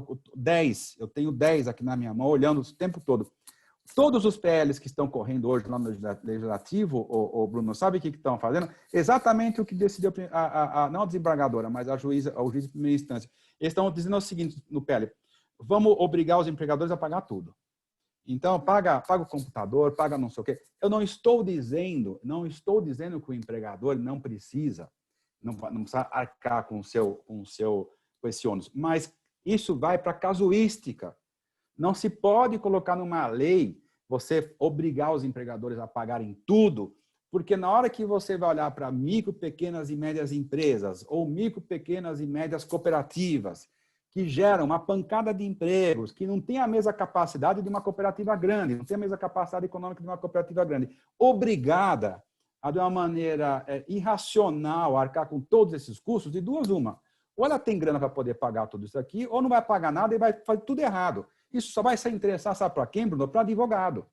eu tenho 10 aqui na minha mão, olhando o tempo todo. Todos os PLs que estão correndo hoje lá no Legislativo, o Bruno, sabe o que estão fazendo? Exatamente o que decidiu não a desembargadora, mas o juiz de primeira instância. Eles estão dizendo o seguinte no PL: vamos obrigar os empregadores a pagar tudo. Então, paga o computador, paga não sei o quê. Eu não estou dizendo que o empregador não precisa arcar com esse ônus, mas isso vai para a casuística. Não se pode colocar numa lei você obrigar os empregadores a pagarem tudo, porque na hora que você vai olhar para micro, pequenas e médias empresas ou micro, pequenas e médias cooperativas, que geram uma pancada de empregos, que não tem a mesma capacidade de uma cooperativa grande, não tem a mesma capacidade econômica de uma cooperativa grande, obrigada a, de uma maneira irracional, arcar com todos esses custos, de duas uma. Ou ela tem grana para poder pagar tudo isso aqui, ou não vai pagar nada e vai fazer tudo errado. Isso só vai se interessar, sabe para quem, Bruno? Para advogado.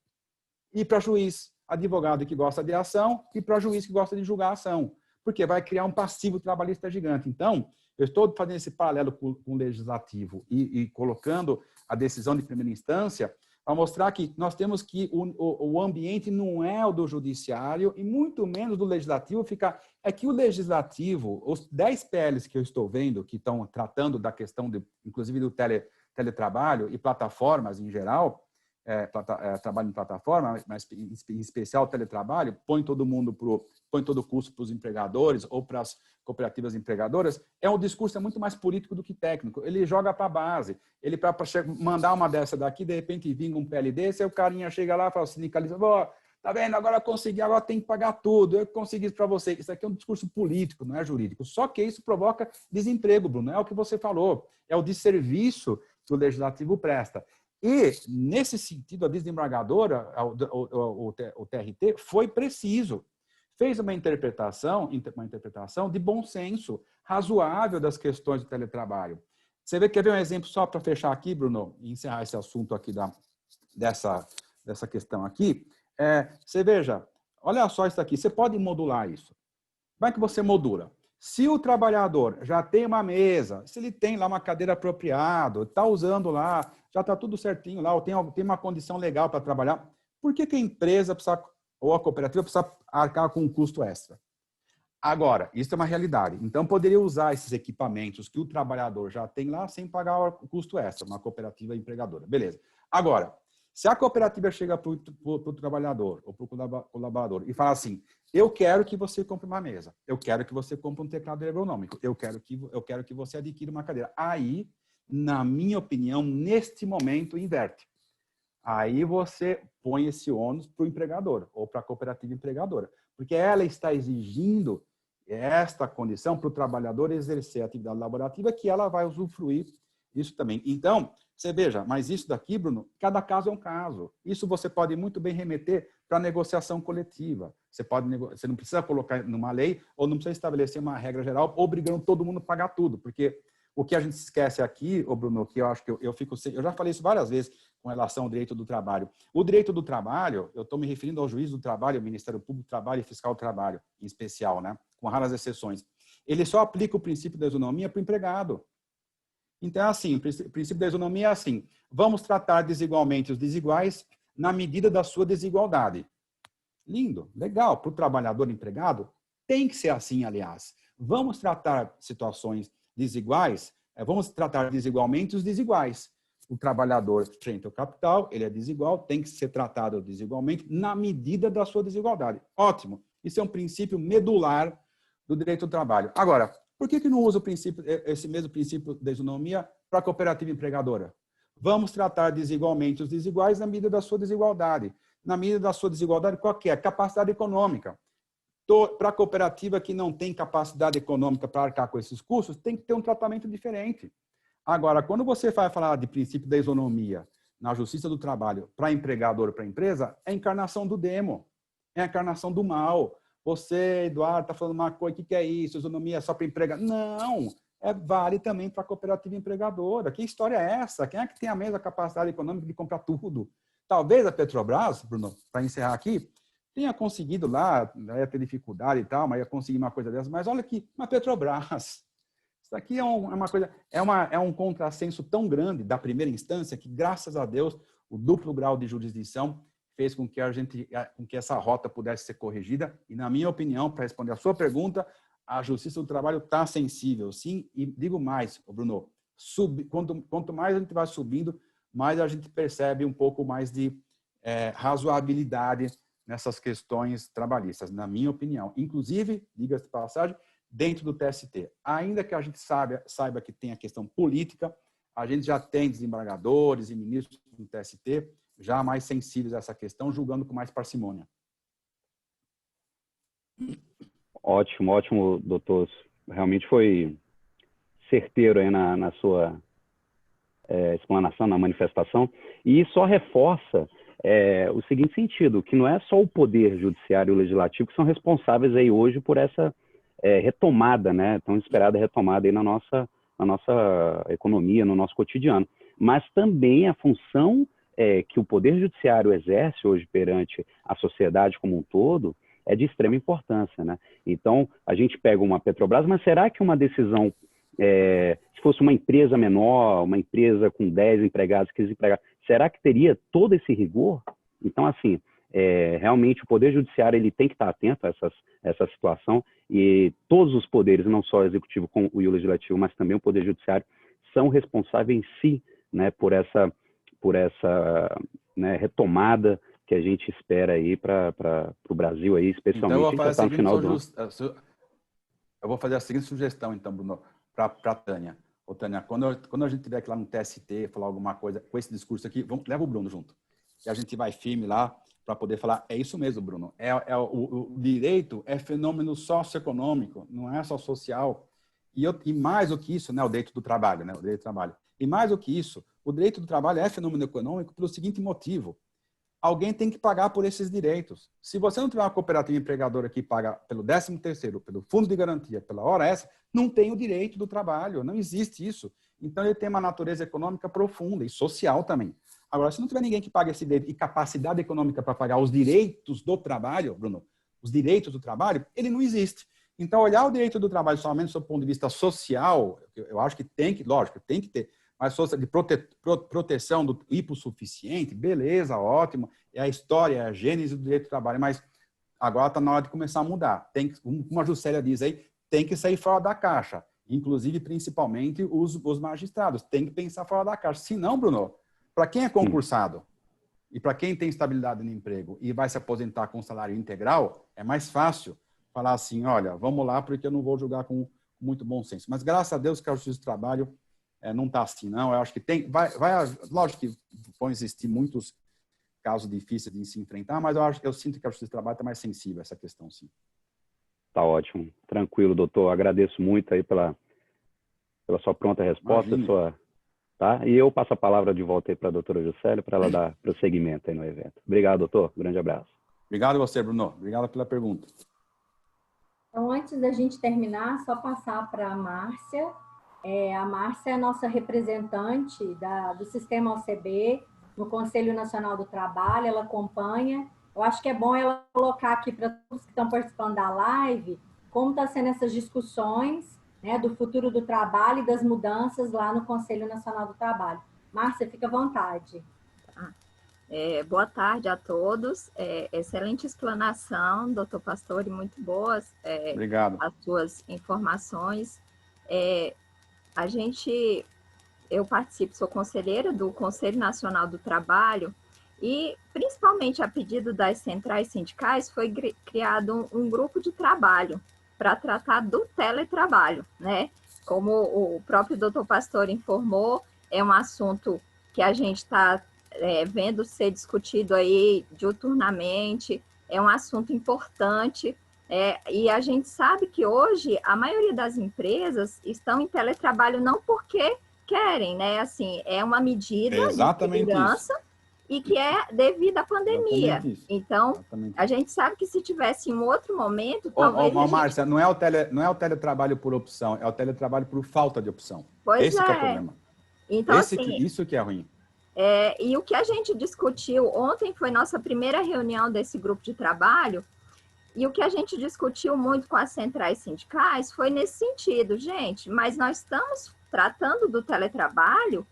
E para juiz. Advogado que gosta de ação e para juiz que gosta de julgar a ação. Porque vai criar um passivo trabalhista gigante. Então, eu estou fazendo esse paralelo com o legislativo e colocando a decisão de primeira instância para mostrar que nós temos que o ambiente não é o do judiciário e muito menos do legislativo. É que o legislativo, os 10 PLs que eu estou vendo, que estão tratando da questão, inclusive do teletrabalho e plataformas em geral, trabalho em plataforma, mas em especial teletrabalho, põe todo o custo para os empregadores ou para as cooperativas empregadoras, um discurso muito mais político do que técnico. Ele joga para a base. Ele, para mandar uma dessa daqui, de repente vinga um PL desse, aí o carinha chega lá e fala, sindicalista, tá vendo, agora eu consegui, agora tem que pagar tudo, eu consegui isso para você. Isso aqui é um discurso político, não é jurídico. Só que isso provoca desemprego, Bruno, é o que você falou, é o desserviço que o legislativo presta. E, nesse sentido, a desembargadora, o TRT, foi preciso. Fez uma interpretação de bom senso, razoável das questões do teletrabalho. Quer ver um exemplo só para fechar aqui, Bruno, e encerrar esse assunto aqui dessa questão aqui? Você veja, olha só isso aqui, você pode modular isso. Como é que você modula? Se o trabalhador já tem uma mesa, se ele tem lá uma cadeira apropriada, está usando lá, já está tudo certinho lá, ou tem uma condição legal para trabalhar, por que a empresa precisa, ou a cooperativa precisa arcar com um custo extra? Agora, isso é uma realidade. Então, poderia usar esses equipamentos que o trabalhador já tem lá sem pagar o custo extra, uma cooperativa empregadora. Beleza. Agora, se a cooperativa chega para o trabalhador ou para o colaborador e fala assim, eu quero que você compre uma mesa, eu quero que você compre um teclado ergonômico, eu quero que você adquira uma cadeira. Aí, na minha opinião, neste momento, inverte. Aí você põe esse ônus para o empregador ou para a cooperativa empregadora, porque ela está exigindo esta condição para o trabalhador exercer a atividade laborativa que ela vai usufruir isso também. Então, você veja, mas isso daqui, Bruno, cada caso é um caso. Isso você pode muito bem remeter para a negociação coletiva. Você não precisa colocar numa lei ou não precisa estabelecer uma regra geral obrigando todo mundo a pagar tudo, porque o que a gente esquece aqui, Bruno, que eu acho que eu já falei isso várias vezes com relação ao direito do trabalho. O direito do trabalho, eu estou me referindo ao juiz do trabalho, Ministério Público do Trabalho e Fiscal do Trabalho, em especial, né? Com raras exceções. Ele só aplica o princípio da isonomia para o empregado. Então, assim, o princípio da isonomia é assim, vamos tratar desigualmente os desiguais na medida da sua desigualdade. Lindo, legal, para o trabalhador empregado, tem que ser assim, aliás. Vamos tratar situações desiguais, vamos tratar desigualmente os desiguais. O trabalhador frente ao capital, ele é desigual, tem que ser tratado desigualmente na medida da sua desigualdade. Ótimo, isso é um princípio medular do direito do trabalho. Agora, por que não usa esse mesmo princípio da isonomia para a cooperativa empregadora? Vamos tratar desigualmente os desiguais na medida da sua desigualdade. Na medida da sua desigualdade, qual que é? Capacidade econômica. Para a cooperativa que não tem capacidade econômica para arcar com esses custos, tem que ter um tratamento diferente. Agora, quando você vai falar de princípio da isonomia na justiça do trabalho para empregador ou para empresa, é a encarnação do demo, é a encarnação do mal. Você, Eduardo, está falando uma coisa, o que é isso? Isonomia é só para empregador? Não, vale também para a cooperativa empregadora. Que história é essa? Quem é que tem a mesma capacidade econômica de comprar tudo? Talvez a Petrobras, Bruno, para encerrar aqui, tenha conseguido lá, ia ter dificuldade e tal, mas ia conseguir uma coisa dessa. Mas olha aqui, uma Petrobras. Isso aqui é uma coisa, é um contrassenso tão grande da primeira instância que, graças a Deus, o duplo grau de jurisdição fez com que com que essa rota pudesse ser corrigida. E, na minha opinião, para responder a sua pergunta, a Justiça do Trabalho está sensível, sim. E digo mais, Bruno, quanto mais a gente vai subindo, mais a gente percebe um pouco mais de razoabilidade nessas questões trabalhistas, na minha opinião. Inclusive, diga-se de passagem, dentro do TST. Ainda que a gente saiba que tem a questão política, a gente já tem desembargadores e ministros do TST já mais sensíveis a essa questão, julgando com mais parcimônia. Ótimo, ótimo, doutor. Realmente foi certeiro aí na sua explanação, na manifestação, e só reforça o seguinte sentido, que não é só o Poder Judiciário e o Legislativo que são responsáveis aí hoje por essa retomada, né, tão esperada retomada aí na nossa economia, no nosso cotidiano, mas também a função que o Poder Judiciário exerce hoje perante a sociedade como um todo é de extrema importância, né? Então, a gente pega uma Petrobras, mas será que uma decisão, se fosse uma empresa menor, uma empresa com 10 empregados, 15 empregados, será que teria todo esse rigor? Então, assim, realmente o Poder Judiciário ele tem que estar atento a essa situação, e todos os poderes, não só o Executivo e o Legislativo, mas também o Poder Judiciário, são responsáveis em si, né, por essa né, retomada que a gente espera aí para o Brasil, aí, especialmente. Então, eu vou fazer a seguinte sugestão, então, Bruno, para a Tânia. Ô, Tânia, quando a gente tiver que ir lá no TST falar alguma coisa com esse discurso aqui, leva o Bruno junto. E a gente vai firme lá para poder falar, é isso mesmo, Bruno. O direito é fenômeno socioeconômico, não é só social. E mais do que isso, né, o direito do trabalho, né, o direito do trabalho. E mais do que isso, o direito do trabalho é fenômeno econômico pelo seguinte motivo: alguém tem que pagar por esses direitos. Se você não tiver uma cooperativa empregadora que paga pelo 13º, pelo fundo de garantia, pela hora extra, não tem o direito do trabalho, não existe isso. Então, ele tem uma natureza econômica profunda e social também. Agora, se não tiver ninguém que pague esse direito e capacidade econômica para pagar os direitos do trabalho, Bruno, os direitos do trabalho, ele não existe. Então, olhar o direito do trabalho somente do ponto de vista social, eu acho que lógico, tem que ter, mas de proteção do hipossuficiente, beleza, ótimo, é a história, é a gênese do direito do trabalho, mas agora está na hora de começar a mudar. Como a Juscelia diz aí, tem que sair fora da caixa, inclusive, principalmente, os magistrados, tem que pensar fora da caixa. Se não, Bruno, para quem é concursado e para quem tem estabilidade no emprego e vai se aposentar com salário integral, é mais fácil falar assim, olha, vamos lá, porque eu não vou julgar com muito bom senso. Mas, graças a Deus, que a Justiça do Trabalho não está assim, não. Eu acho que lógico que vão existir muitos casos difíceis de se enfrentar, mas eu sinto que a Justiça do Trabalho está mais sensível a essa questão, sim. Tá ótimo. Tranquilo, doutor. Agradeço muito aí pela sua pronta resposta. Tá? E eu passo a palavra de volta aí para a doutora Juscelia para ela dar prosseguimento aí no evento. Obrigado, doutor. Grande abraço. Obrigado a você, Bruno. Obrigado pela pergunta. Então, antes da gente terminar, só passar para a Márcia. A Márcia é a nossa representante do Sistema OCB no Conselho Nacional do Trabalho, ela acompanha. Eu acho que é bom ela colocar aqui para todos que estão participando da live como estão sendo essas discussões, né, do futuro do trabalho e das mudanças lá no Conselho Nacional do Trabalho. Márcia, fica à vontade. Boa tarde a todos. Excelente explanação, doutor Pastore, muito boas Obrigado. As suas informações. Eu participo, sou conselheira do Conselho Nacional do Trabalho e, principalmente a pedido das centrais sindicais, foi criado um grupo de trabalho para tratar do teletrabalho, né? Como o próprio doutor Pastore informou, é um assunto que a gente está vendo ser discutido aí diuturnamente, é um assunto importante, e a gente sabe que hoje a maioria das empresas estão em teletrabalho não porque querem, né? Assim, é uma medida de segurança e que é devido à pandemia. Então, a gente sabe que se tivesse um outro momento, talvez... Márcia, não é o teletrabalho por opção, é o teletrabalho por falta de opção. Pois Esse que é o problema. Então, isso que é ruim. E o que a gente discutiu ontem foi nossa primeira reunião desse grupo de trabalho, e o que a gente discutiu muito com as centrais sindicais foi nesse sentido, gente, mas nós estamos tratando do teletrabalho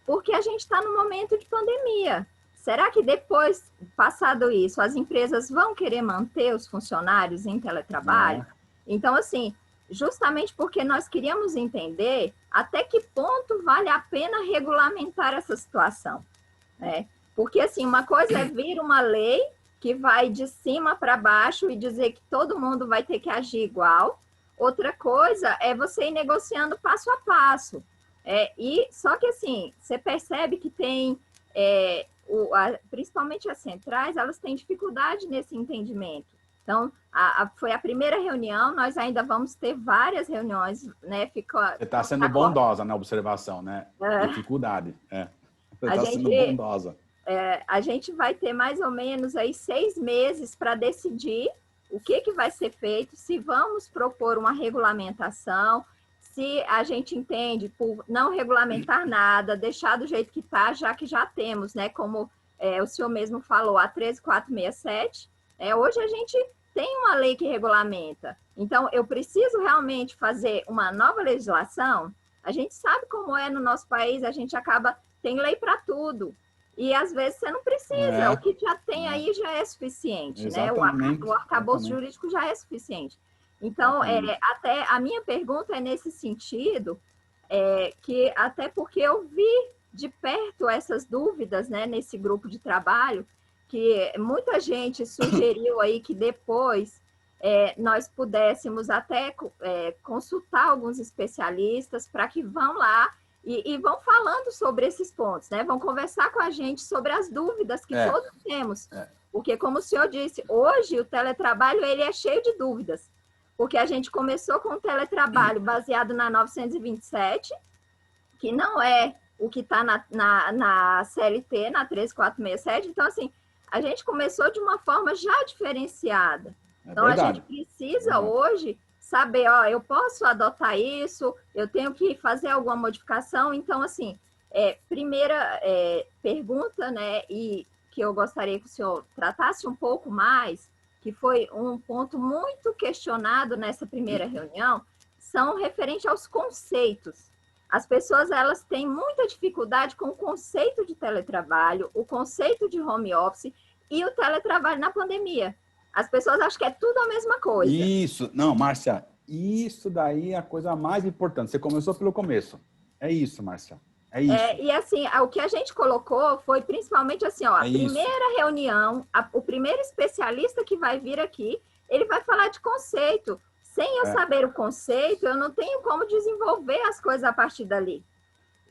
porque a gente está no momento de pandemia. será que depois, passado isso, as empresas vão querer manter os funcionários em teletrabalho? Então, assim, justamente porque nós queríamos entender até que ponto vale a pena regulamentar essa situação, né? Porque, assim, uma coisa é vir uma lei que vai de cima para baixo e dizer que todo mundo vai ter que agir igual. Outra coisa é você ir negociando passo a passo. Só que, assim, você percebe que tem, principalmente as centrais, elas têm dificuldade nesse entendimento. Então, foi a primeira reunião, nós ainda vamos ter várias reuniões, né? Você está sendo bondosa na observação, né? Dificuldade, Você está sendo bondosa. A gente vai ter mais ou menos aí 6 meses para decidir o que vai ser feito, se vamos propor uma regulamentação, se a gente entende por não regulamentar nada, deixar do jeito que está, já que já temos, né? Como o senhor mesmo falou, a 13467, hoje a gente tem uma lei que regulamenta. Então, eu preciso realmente fazer uma nova legislação? A gente sabe como é no nosso país, a gente tem lei para tudo. E, às vezes, você não precisa. O que já tem aí já é suficiente, exatamente, né? O arcabouço jurídico já é suficiente. Então, até a minha pergunta é nesse sentido, que até porque eu vi de perto essas dúvidas, né, nesse grupo de trabalho, que muita gente sugeriu aí que depois nós pudéssemos até consultar alguns especialistas para que vão lá e vão falando sobre esses pontos, né? Vão conversar com a gente sobre as dúvidas que todos temos. Porque, como o senhor disse, hoje o teletrabalho ele é cheio de dúvidas. Porque a gente começou com o teletrabalho baseado na 927, que não é o que está na CLT, na 13467. Então, assim, a gente começou de uma forma já diferenciada. Então, a gente precisa hoje saber, eu posso adotar isso, eu tenho que fazer alguma modificação. Então, assim, primeira pergunta, né, e que eu gostaria que o senhor tratasse um pouco mais, que foi um ponto muito questionado nessa primeira reunião, são referente aos conceitos. As pessoas, elas têm muita dificuldade com o conceito de teletrabalho, o conceito de home office e o teletrabalho na pandemia. As pessoas acham que é tudo a mesma coisa. Isso. Não, Márcia, isso daí é a coisa mais importante. Você começou pelo começo. É isso, Márcia. É isso. E assim, o que a gente colocou foi principalmente assim, a primeira reunião, o primeiro especialista que vai vir aqui, ele vai falar de conceito. Sem eu saber o conceito, eu não tenho como desenvolver as coisas a partir dali.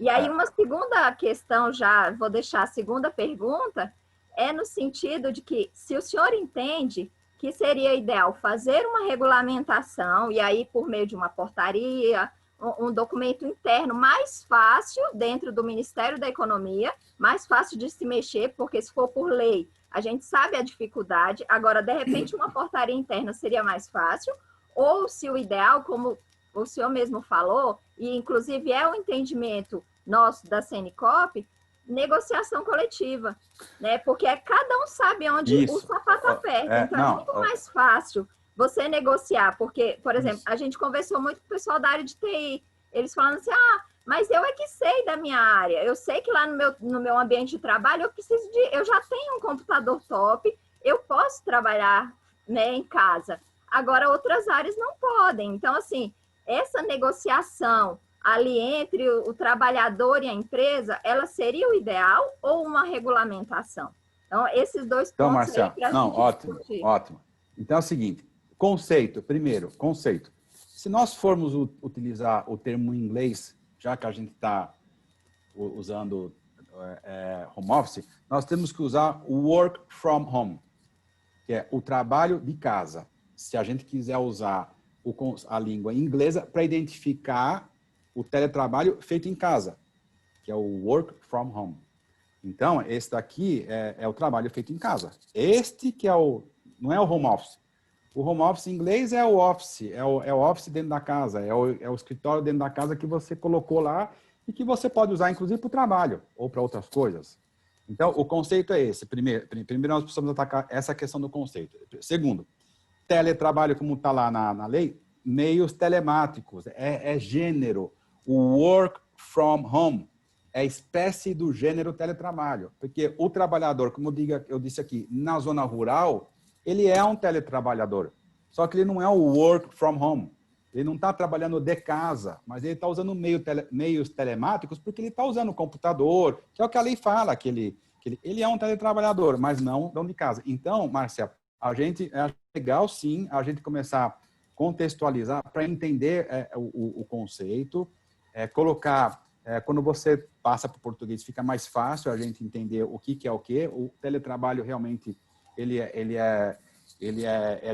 E aí, uma segunda questão, já vou deixar a segunda pergunta, é no sentido de que, se o senhor entende que seria ideal fazer uma regulamentação, e aí por meio de uma portaria, um documento interno mais fácil dentro do Ministério da Economia, mais fácil de se mexer, porque se for por lei, a gente sabe a dificuldade. Agora, de repente, uma portaria interna seria mais fácil, ou se o ideal, como o senhor mesmo falou, e inclusive é o entendimento nosso da CNCOP, negociação coletiva, né? Porque cada um sabe onde o sapato aperta. Então, é muito mais fácil você negociar, porque, por exemplo, a gente conversou muito com o pessoal da área de TI, eles falando assim, mas eu é que sei da minha área, eu sei que lá no meu ambiente de trabalho eu já tenho um computador top, eu posso trabalhar, né, em casa. Agora, outras áreas não podem. Então, assim, essa negociação ali entre o trabalhador e a empresa, ela seria o ideal ou uma regulamentação? Então, esses dois pontos... Então, Marcia, ótimo. Então, é o seguinte, primeiro, conceito. Se nós formos utilizar o termo em inglês, já que a gente está usando home office, nós temos que usar o work from home, que é o trabalho de casa. Se a gente quiser usar a língua inglesa para identificar o teletrabalho feito em casa, que é o work from home. Então, esse daqui é o trabalho feito em casa. Este que não é o home office. O home office em inglês é o office, é o office dentro da casa, é o escritório dentro da casa que você colocou lá e que você pode usar, inclusive, para o trabalho ou para outras coisas. Então, o conceito é esse. Primeiro, nós precisamos atacar essa questão do conceito. Segundo, teletrabalho, como está lá na lei, meios telemáticos, é gênero. O work from home é a espécie do gênero teletrabalho, porque o trabalhador, como eu disse aqui, na zona rural, ele é um teletrabalhador, só que ele não é o work from home, ele não está trabalhando de casa, mas ele está usando meios telemáticos porque ele está usando o computador, que é o que a lei fala, que ele é um teletrabalhador, mas não de casa. Então, Márcia, é legal sim a gente começar a contextualizar para entender o conceito, colocar, quando você passa para o português, fica mais fácil a gente entender o que é o quê. O teletrabalho realmente ele é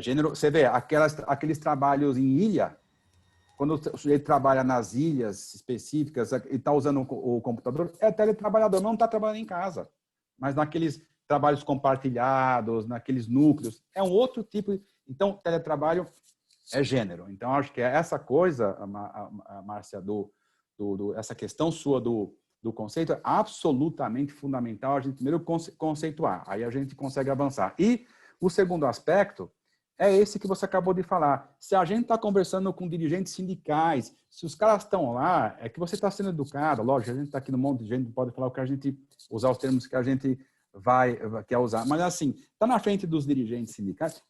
gênero. Você vê aqueles trabalhos em ilha, quando o sujeito trabalha nas ilhas específicas e está usando o computador, é teletrabalhador, não está trabalhando em casa. Mas naqueles trabalhos compartilhados, naqueles núcleos, é um outro tipo. Então, teletrabalho é gênero. Então, acho que é essa coisa, Márcia, essa questão sua do conceito é absolutamente fundamental a gente primeiro conceituar. Aí a gente consegue avançar. E o segundo aspecto é esse que você acabou de falar. Se a gente está conversando com dirigentes sindicais, se os caras estão lá, é que você está sendo educado. Lógico, a gente está aqui num monte de gente, pode falar o que a gente, usar os termos que a gente quer usar. Mas assim, está na frente dos dirigentes sindicais.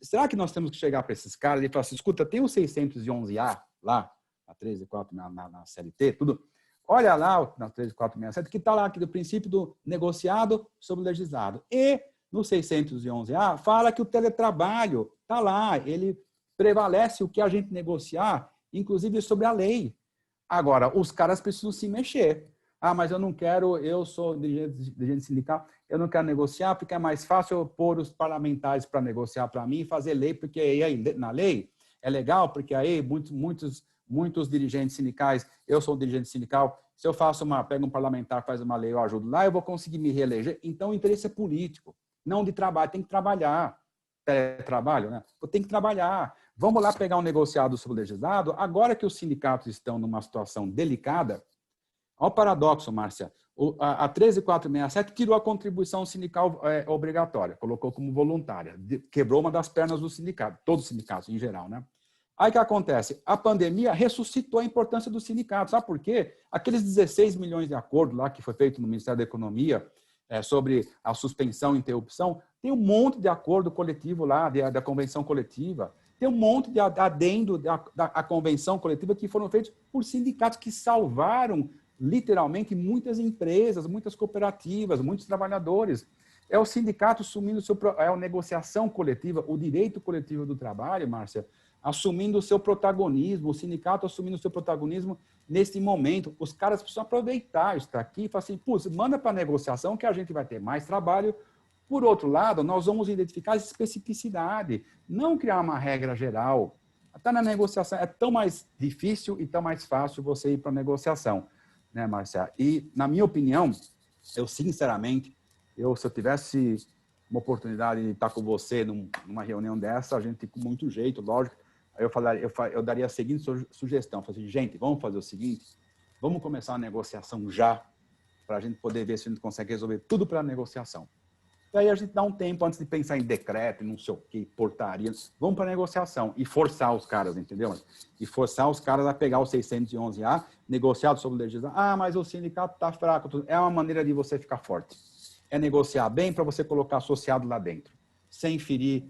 Será que nós temos que chegar para esses caras e falar assim, escuta, tem o 611A lá, a 134 na CLT, tudo. Olha lá, na 13467, que está lá aqui do princípio do negociado sobre o legislado. E no 611A, fala que o teletrabalho está lá, ele prevalece o que a gente negociar, inclusive sobre a lei. Agora, os caras precisam se mexer. Ah, mas eu não quero, eu sou dirigente sindical, eu não quero negociar porque é mais fácil eu pôr os parlamentares para negociar para mim e fazer lei, porque aí na lei é legal, porque aí muitos dirigentes sindicais, eu sou um dirigente sindical, se eu pego um parlamentar, faz uma lei, eu ajudo lá, eu vou conseguir me reeleger. Então, o interesse é político. Não de trabalho, tem que trabalhar. Trabalho, né? Tem que trabalhar. Vamos lá pegar um negociado sobre o legislado. Agora que os sindicatos estão numa situação delicada, olha o paradoxo, Márcia. A 13467 tirou a contribuição sindical obrigatória, colocou como voluntária, quebrou uma das pernas do sindicato, todos os sindicatos em geral, né? Aí o que acontece? A pandemia ressuscitou a importância do sindicato. Sabe por quê? Aqueles 16 milhões de acordo lá que foi feito no Ministério da Economia, sobre a suspensão e interrupção, tem um monte de acordo coletivo lá, da convenção coletiva, tem um monte de adendo da convenção coletiva que foram feitos por sindicatos que salvaram, literalmente, muitas empresas, muitas cooperativas, muitos trabalhadores. É o sindicato assumindo a negociação coletiva, o direito coletivo do trabalho, Márcia, assumindo o seu protagonismo, o sindicato assumindo o seu protagonismo nesse momento. Os caras precisam aproveitar isso aqui e falar assim, putz, manda para a negociação que a gente vai ter mais trabalho. Por outro lado, nós vamos identificar a especificidade, não criar uma regra geral. Até na negociação é tão mais difícil e tão mais fácil você ir para a negociação, né, Márcia? E, na minha opinião, eu sinceramente, se eu tivesse uma oportunidade de estar com você numa reunião dessa, a gente com muito jeito, lógico, aí eu daria a seguinte sugestão, assim, gente, vamos fazer o seguinte, vamos começar uma negociação já, para a gente poder ver se a gente consegue resolver tudo pela negociação. E aí a gente dá um tempo antes de pensar em decreto, não sei o que, portaria, vamos para a negociação e forçar os caras, entendeu? E forçar os caras a pegar o 611A, negociado sobre o legislado. Ah, mas o sindicato está fraco. É uma maneira de você ficar forte. É negociar bem para você colocar associado lá dentro, sem ferir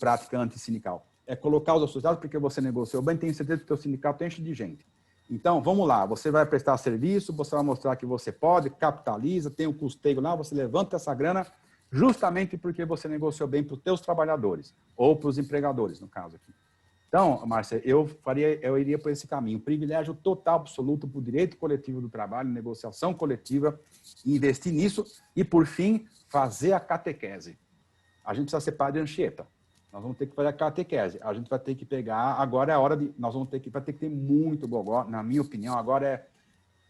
prática antissindical. É colocar os associados porque você negociou bem, tenho certeza que o seu sindicato enche de gente. Então, vamos lá, você vai prestar serviço, você vai mostrar que você pode, capitaliza, tem um custeio lá, você levanta essa grana justamente porque você negociou bem para os teus trabalhadores, ou para os empregadores, no caso aqui. Então, Márcia, eu iria por esse caminho, privilégio total, absoluto para o direito coletivo do trabalho, negociação coletiva, investir nisso e, por fim, fazer a catequese. A gente precisa ser padre Anchieta. Nós vamos ter que fazer a catequese. A gente vai ter que pegar, agora é a hora de, vai ter que ter muito gogó, na minha opinião, agora é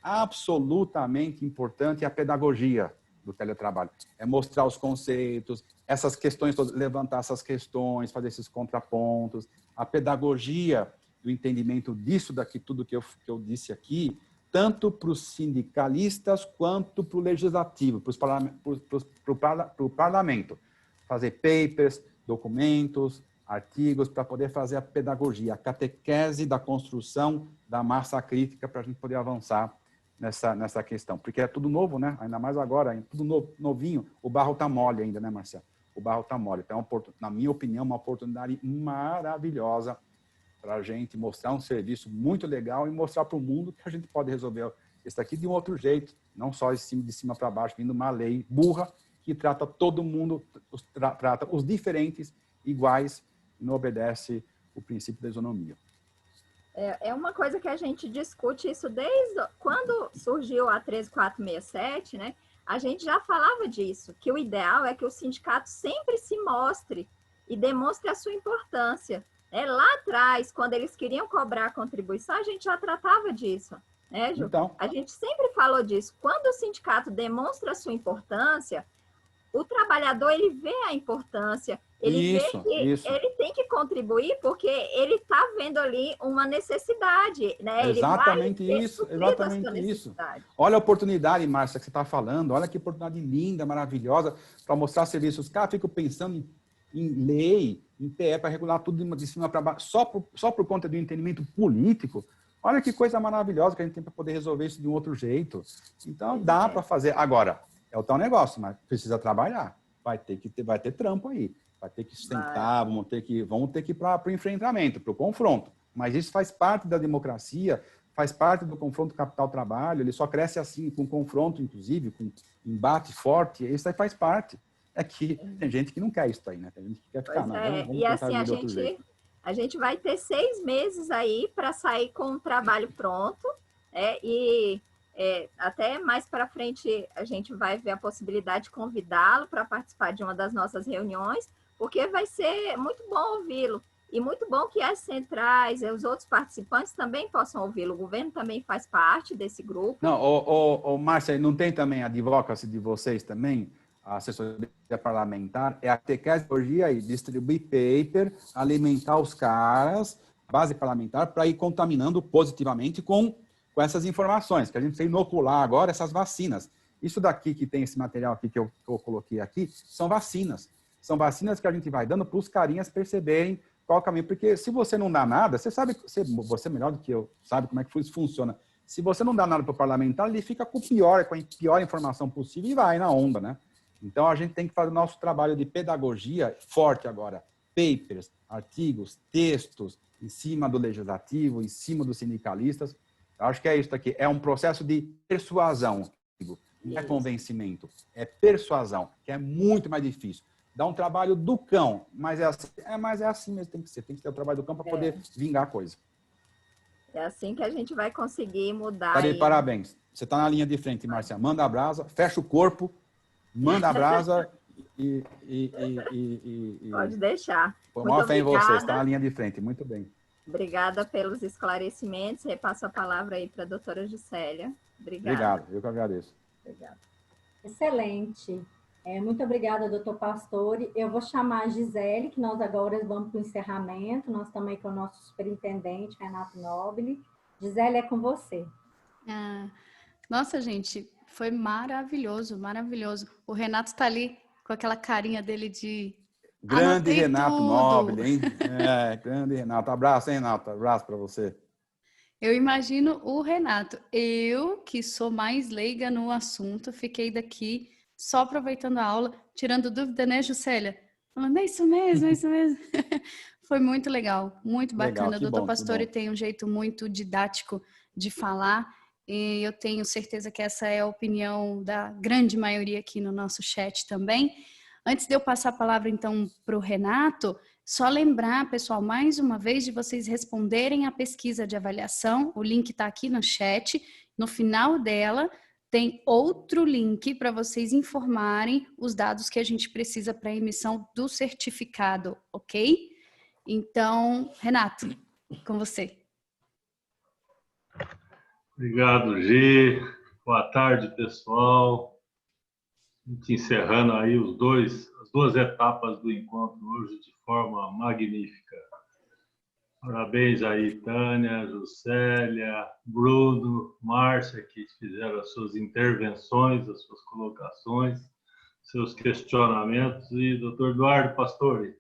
absolutamente importante a pedagogia do teletrabalho. É mostrar os conceitos, essas questões, levantar essas questões, fazer esses contrapontos, a pedagogia do entendimento disso, daqui, tudo que eu disse aqui, tanto para os sindicalistas quanto para o legislativo, para o parlamento. Fazer papers, documentos, artigos, para poder fazer a pedagogia, a catequese da construção da massa crítica para a gente poder avançar nessa questão, porque é tudo novo, né? Ainda mais agora, é tudo novinho, o barro está mole ainda, né, Marcelo? O barro está mole. Então, na minha opinião, uma oportunidade maravilhosa para a gente mostrar um serviço muito legal e mostrar para o mundo que a gente pode resolver isso aqui de um outro jeito, não só de cima para baixo, vindo uma lei burra que trata todo mundo, trata os diferentes iguais e não obedece o princípio da isonomia. É uma coisa que a gente discute isso desde quando surgiu a 13467, né? A gente já falava disso, que o ideal é que o sindicato sempre se mostre e demonstre a sua importância. Lá atrás, quando eles queriam cobrar a contribuição, a gente já tratava disso, né, Ju? Então, a gente sempre falou disso. Quando o sindicato demonstra a sua importância, o trabalhador, ele vê a importância, ele vê que ele tem que contribuir porque ele está vendo ali uma necessidade, né? Exatamente isso. Olha a oportunidade, Márcia, que você está falando, olha que oportunidade linda, maravilhosa, para mostrar serviços. Os caras ficam pensando em lei, em PE, para regular tudo de cima para baixo, só por conta do entendimento político. Olha que coisa maravilhosa que a gente tem para poder resolver isso de um outro jeito. Então, dá para fazer. Agora, é o tal negócio, mas precisa trabalhar. Vai ter trampo aí. Vai ter que sentar, vamos ter que ir para o enfrentamento, para o confronto. Mas isso faz parte da democracia, faz parte do confronto capital-trabalho. Ele só cresce assim, com confronto, inclusive, com embate forte. Isso aí faz parte. É que tem gente que não quer isso aí, né? Tem gente que quer ficar, vamos e assim, a gente vai ter 6 meses aí para sair com o trabalho pronto, até mais para frente a gente vai ver a possibilidade de convidá-lo para participar de uma das nossas reuniões, porque vai ser muito bom ouvi-lo. E muito bom que as centrais e os outros participantes também possam ouvi-lo. O governo também faz parte desse grupo. Não, Márcia, não tem também a advocacy de vocês também? A assessoria parlamentar é a tecnologia e distribuir paper, alimentar os caras, base parlamentar, para ir contaminando positivamente com essas informações, que a gente precisa inocular agora essas vacinas. Isso daqui que tem esse material aqui que eu coloquei aqui, são vacinas. São vacinas que a gente vai dando para os carinhas perceberem qual o caminho. Porque se você não dá nada, você é melhor do que eu, sabe como é que isso funciona. Se você não dá nada para o parlamentar, ele fica com a pior informação possível e vai na onda, né? Então, a gente tem que fazer o nosso trabalho de pedagogia forte agora. Papers, artigos, textos, em cima do legislativo, em cima dos sindicalistas. Eu acho que é isso aqui. É um processo de persuasão. Não é convencimento, é persuasão, que é muito mais difícil. Dá um trabalho do cão, mas é assim mesmo, tem que ser. Tem que ter o trabalho do cão para poder vingar a coisa. É assim que a gente vai conseguir mudar. Parabéns. Você está na linha de frente, Márcia. Manda a brasa, fecha o corpo, manda a brasa e pode deixar. Põe maior fé em você, está na linha de frente. Muito bem. Obrigada pelos esclarecimentos. Repasso a palavra aí para a doutora Juscelia. Obrigado, eu que agradeço. Obrigada. Excelente. Muito obrigada, doutor Pastore. Eu vou chamar a Gisele, que nós agora vamos para o encerramento. Nós estamos aí com o nosso superintendente, Renato Nobile. Gisele, é com você. Nossa, gente, foi maravilhoso, maravilhoso. O Renato está ali com aquela carinha dele de... Grande Renato Nobile, hein? Grande Renato. Abraço, hein, Renato? Abraço para você. Eu imagino o Renato. Eu, que sou mais leiga no assunto, fiquei daqui só aproveitando a aula, tirando dúvida, né, Juscelia? Falando, é isso mesmo, é isso mesmo. Foi muito legal, muito bacana. O doutor Pastore tem um jeito muito didático de falar e eu tenho certeza que essa é a opinião da grande maioria aqui no nosso chat também. Antes de eu passar a palavra, então, para o Renato, só lembrar, pessoal, mais uma vez, de vocês responderem a pesquisa de avaliação. O link está aqui no chat. No final dela, tem outro link para vocês informarem os dados que a gente precisa para a emissão do certificado, ok? Então, Renato, com você. Obrigado, Gi. Boa tarde, pessoal. A gente encerrando aí as duas etapas do encontro hoje de forma magnífica. Parabéns aí, Tânia, Juscelia, Bruno, Márcia, que fizeram as suas intervenções, as suas colocações, seus questionamentos. E doutor Eduardo Pastore,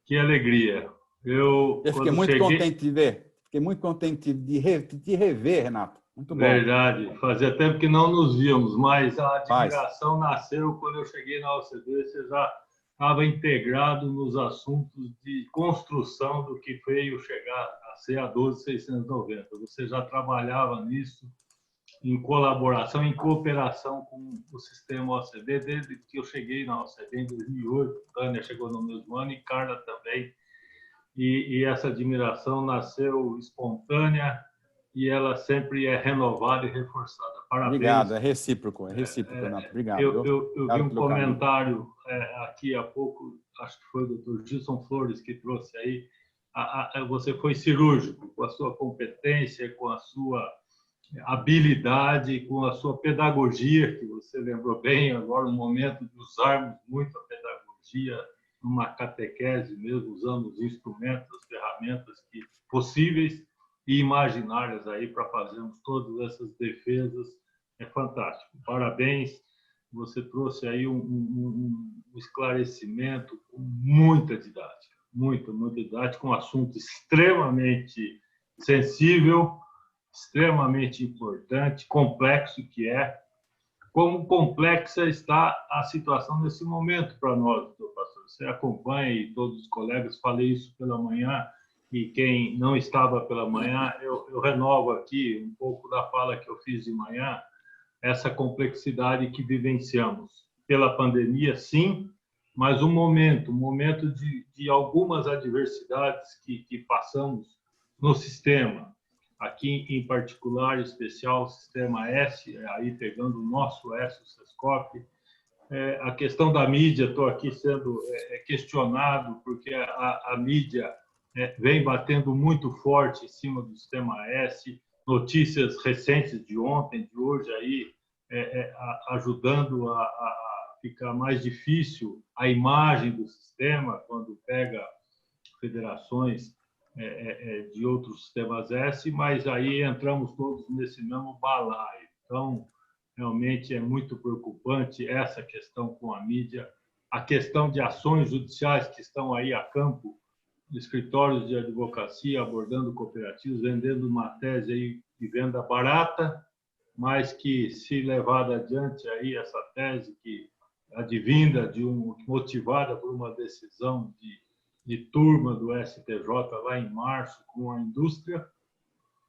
que alegria. Eu fiquei muito contente de ver. Fiquei muito contente de te rever, Renato. Muito bom. Verdade. Fazia tempo que não nos víamos, mas a admiração nasceu quando eu cheguei na OCB. Você já estava integrado nos assuntos de construção do que veio chegar a ser a 12.690. Você já trabalhava nisso em colaboração, em cooperação com o sistema OCB, desde que eu cheguei na OCB em 2008. Tânia chegou no mesmo ano e Carla também. E essa admiração nasceu espontânea e ela sempre é renovada e reforçada. Parabéns. Obrigado, é recíproco, Renato. Obrigado. Eu vi um comentário aqui há pouco, acho que foi o Dr. Gilson Flores que trouxe aí. Você foi cirúrgico com a sua competência, com a sua habilidade, com a sua pedagogia, que você lembrou bem agora, no momento de usarmos muito a pedagogia numa catequese mesmo, usando os instrumentos, as ferramentas possíveis e imaginárias aí para fazermos todas essas defesas. É fantástico. Parabéns. Você trouxe aí um esclarecimento com muita didática, muita didática, um assunto extremamente sensível, extremamente importante, complexo que é. Como complexa está a situação nesse momento para nós, doutor pastor. Você acompanha, e todos os colegas, falei isso pela manhã, e quem não estava pela manhã, eu renovo aqui um pouco da fala que eu fiz de manhã, essa complexidade que vivenciamos pela pandemia, sim, mas um momento de algumas adversidades que passamos no sistema. Aqui, em particular, em especial, o sistema S, aí pegando o nosso S, o SESCOP, a questão da mídia, estou aqui sendo questionado, porque a mídia vem batendo muito forte em cima do sistema S, notícias recentes de ontem, de hoje, aí, ajudando a ficar mais difícil a imagem do sistema, quando pega federações de outros sistemas S, mas aí entramos todos nesse mesmo balaio. Então, realmente é muito preocupante essa questão com a mídia, a questão de ações judiciais que estão aí a campo, escritórios de advocacia abordando cooperativos, vendendo uma tese aí de venda barata, mas que, se levada adiante aí essa tese, que advinda motivada por uma decisão de turma do STJ lá em março com a indústria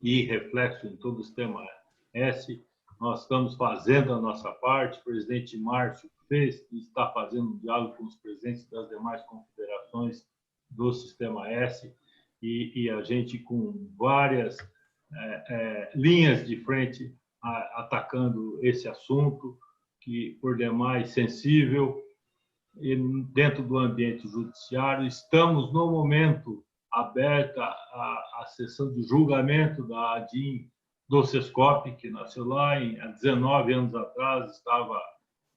e reflexo em todo o sistema S. Nós estamos fazendo a nossa parte, o presidente Márcio fez e está fazendo um diálogo com os presidentes das demais confederações do sistema S e a gente com várias linhas de frente atacando esse assunto, que por demais sensível, e dentro do ambiente judiciário. Estamos, no momento, aberta a sessão de julgamento da ADIM do SESCOP, que nasceu lá há 19 anos atrás, estava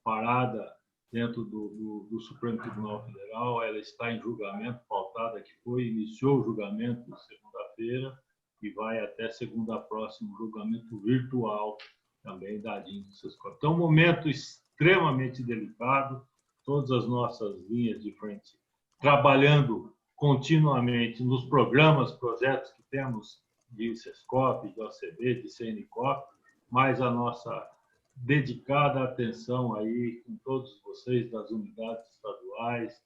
parada dentro do Supremo Tribunal Federal. Ela está em julgamento, pautada que foi, iniciou o julgamento segunda-feira e vai até segunda próxima, julgamento virtual também da ADIM do SESCOP. Então, um momento extremamente delicado, todas as nossas linhas de frente trabalhando continuamente nos programas, projetos que temos de SESCOP, de OCB, de CNCOP, mas a nossa dedicada atenção aí com todos vocês das unidades estaduais,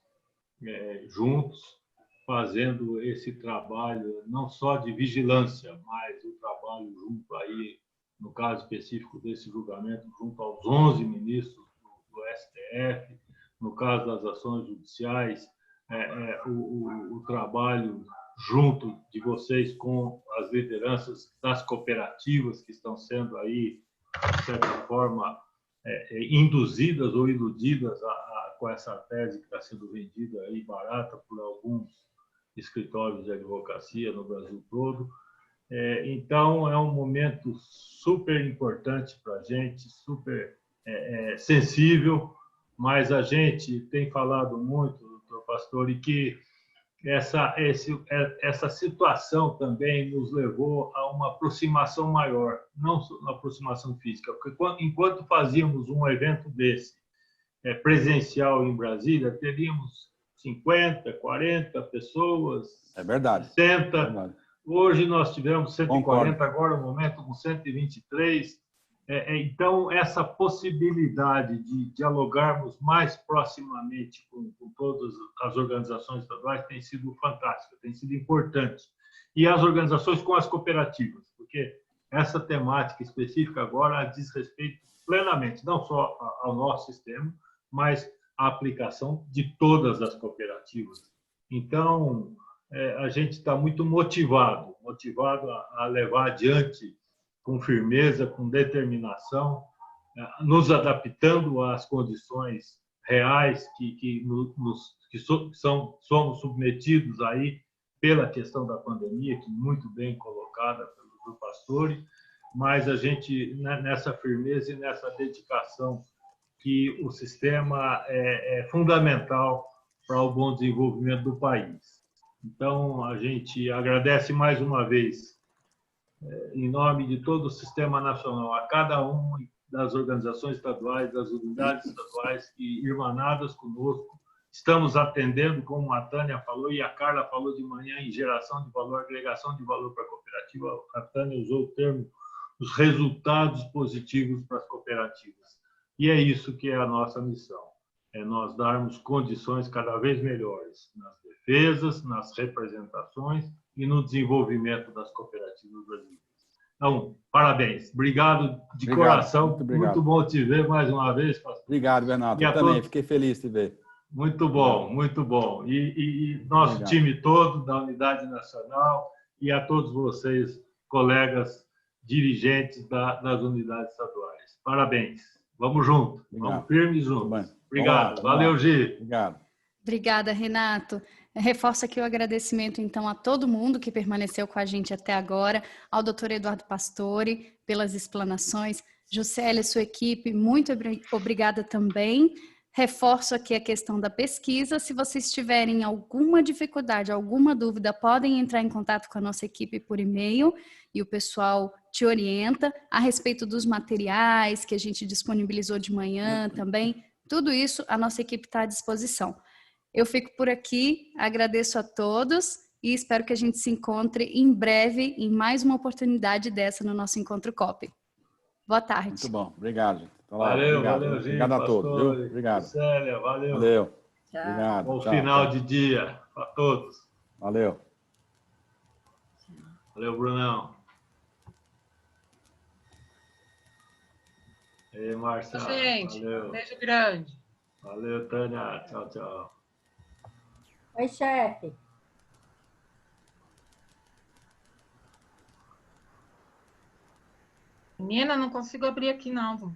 juntos, fazendo esse trabalho não só de vigilância, mas o trabalho junto aí, no caso específico desse julgamento, junto aos 11 ministros do STF, no caso das ações judiciais, o trabalho junto de vocês com as lideranças das cooperativas que estão sendo aí, de certa forma, induzidas ou iludidas com essa tese que está sendo vendida aí barata por alguns escritórios de advocacia no Brasil todo. Então, é um momento super importante para a gente, super sensível, mas a gente tem falado muito, doutor Pastor, e que essa situação também nos levou a uma aproximação maior, não uma aproximação física, porque enquanto fazíamos um evento desse presencial em Brasília, teríamos 50, 40 pessoas, é verdade. 60, é verdade. Hoje nós tivemos 140, Concordo. agora no momento com 123. Então, essa possibilidade de dialogarmos mais proximamente com todas as organizações estaduais tem sido fantástica, tem sido importante. E as organizações com as cooperativas, porque essa temática específica agora diz respeito plenamente, não só ao nosso sistema, mas à aplicação de todas as cooperativas. Então, a gente está muito motivado a levar adiante com firmeza, com determinação, nos adaptando às condições reais que somos submetidos aí pela questão da pandemia, que muito bem colocada pelo Pastore, mas a gente, nessa firmeza e nessa dedicação, que o sistema é fundamental para o bom desenvolvimento do país. Então, a gente agradece mais uma vez, em nome de todo o Sistema Nacional, a cada uma das organizações estaduais, das unidades estaduais que, irmanadas conosco, estamos atendendo, como a Tânia falou e a Carla falou de manhã, em geração de valor, agregação de valor para a cooperativa. A Tânia usou o termo os resultados positivos para as cooperativas. E é isso que é a nossa missão, é nós darmos condições cada vez melhores nas defesas, nas representações e no desenvolvimento das cooperativas brasileiras. Então, parabéns. Obrigado de coração. Muito bom te ver mais uma vez, pastor. Obrigado, Bernardo. Eu também fiquei feliz de ver. Muito bom, muito bom. E nosso time todo da Unidade Nacional e a todos vocês, colegas dirigentes das unidades estaduais. Parabéns. Vamos junto. Vamos firmes juntos. Obrigado. Valeu, Gi. Obrigado. Obrigada, Renato. Reforço aqui o agradecimento, então, a todo mundo que permaneceu com a gente até agora, ao doutor Eduardo Pastore, pelas explanações. Juscelia, sua equipe, muito obrigada também. Reforço aqui a questão da pesquisa. Se vocês tiverem alguma dificuldade, alguma dúvida, podem entrar em contato com a nossa equipe por e-mail e o pessoal te orienta a respeito dos materiais que a gente disponibilizou de manhã também. Tudo isso a nossa equipe está à disposição. Eu fico por aqui, agradeço a todos e espero que a gente se encontre em breve em mais uma oportunidade dessa no nosso Encontro COP. Boa tarde. Muito bom, obrigado. Valeu, obrigado. Valeu, obrigado a todos. Viu? Obrigado. Célia, valeu. Valeu. Tchau. Obrigado. Bom Tchau, final tchau. de dia para todos. Valeu. Valeu, Brunão. E aí, Marcia. Gente, valeu. Beijo grande. Valeu, Tânia. Tchau, tchau. Oi, chefe. Menina, não consigo abrir aqui, não.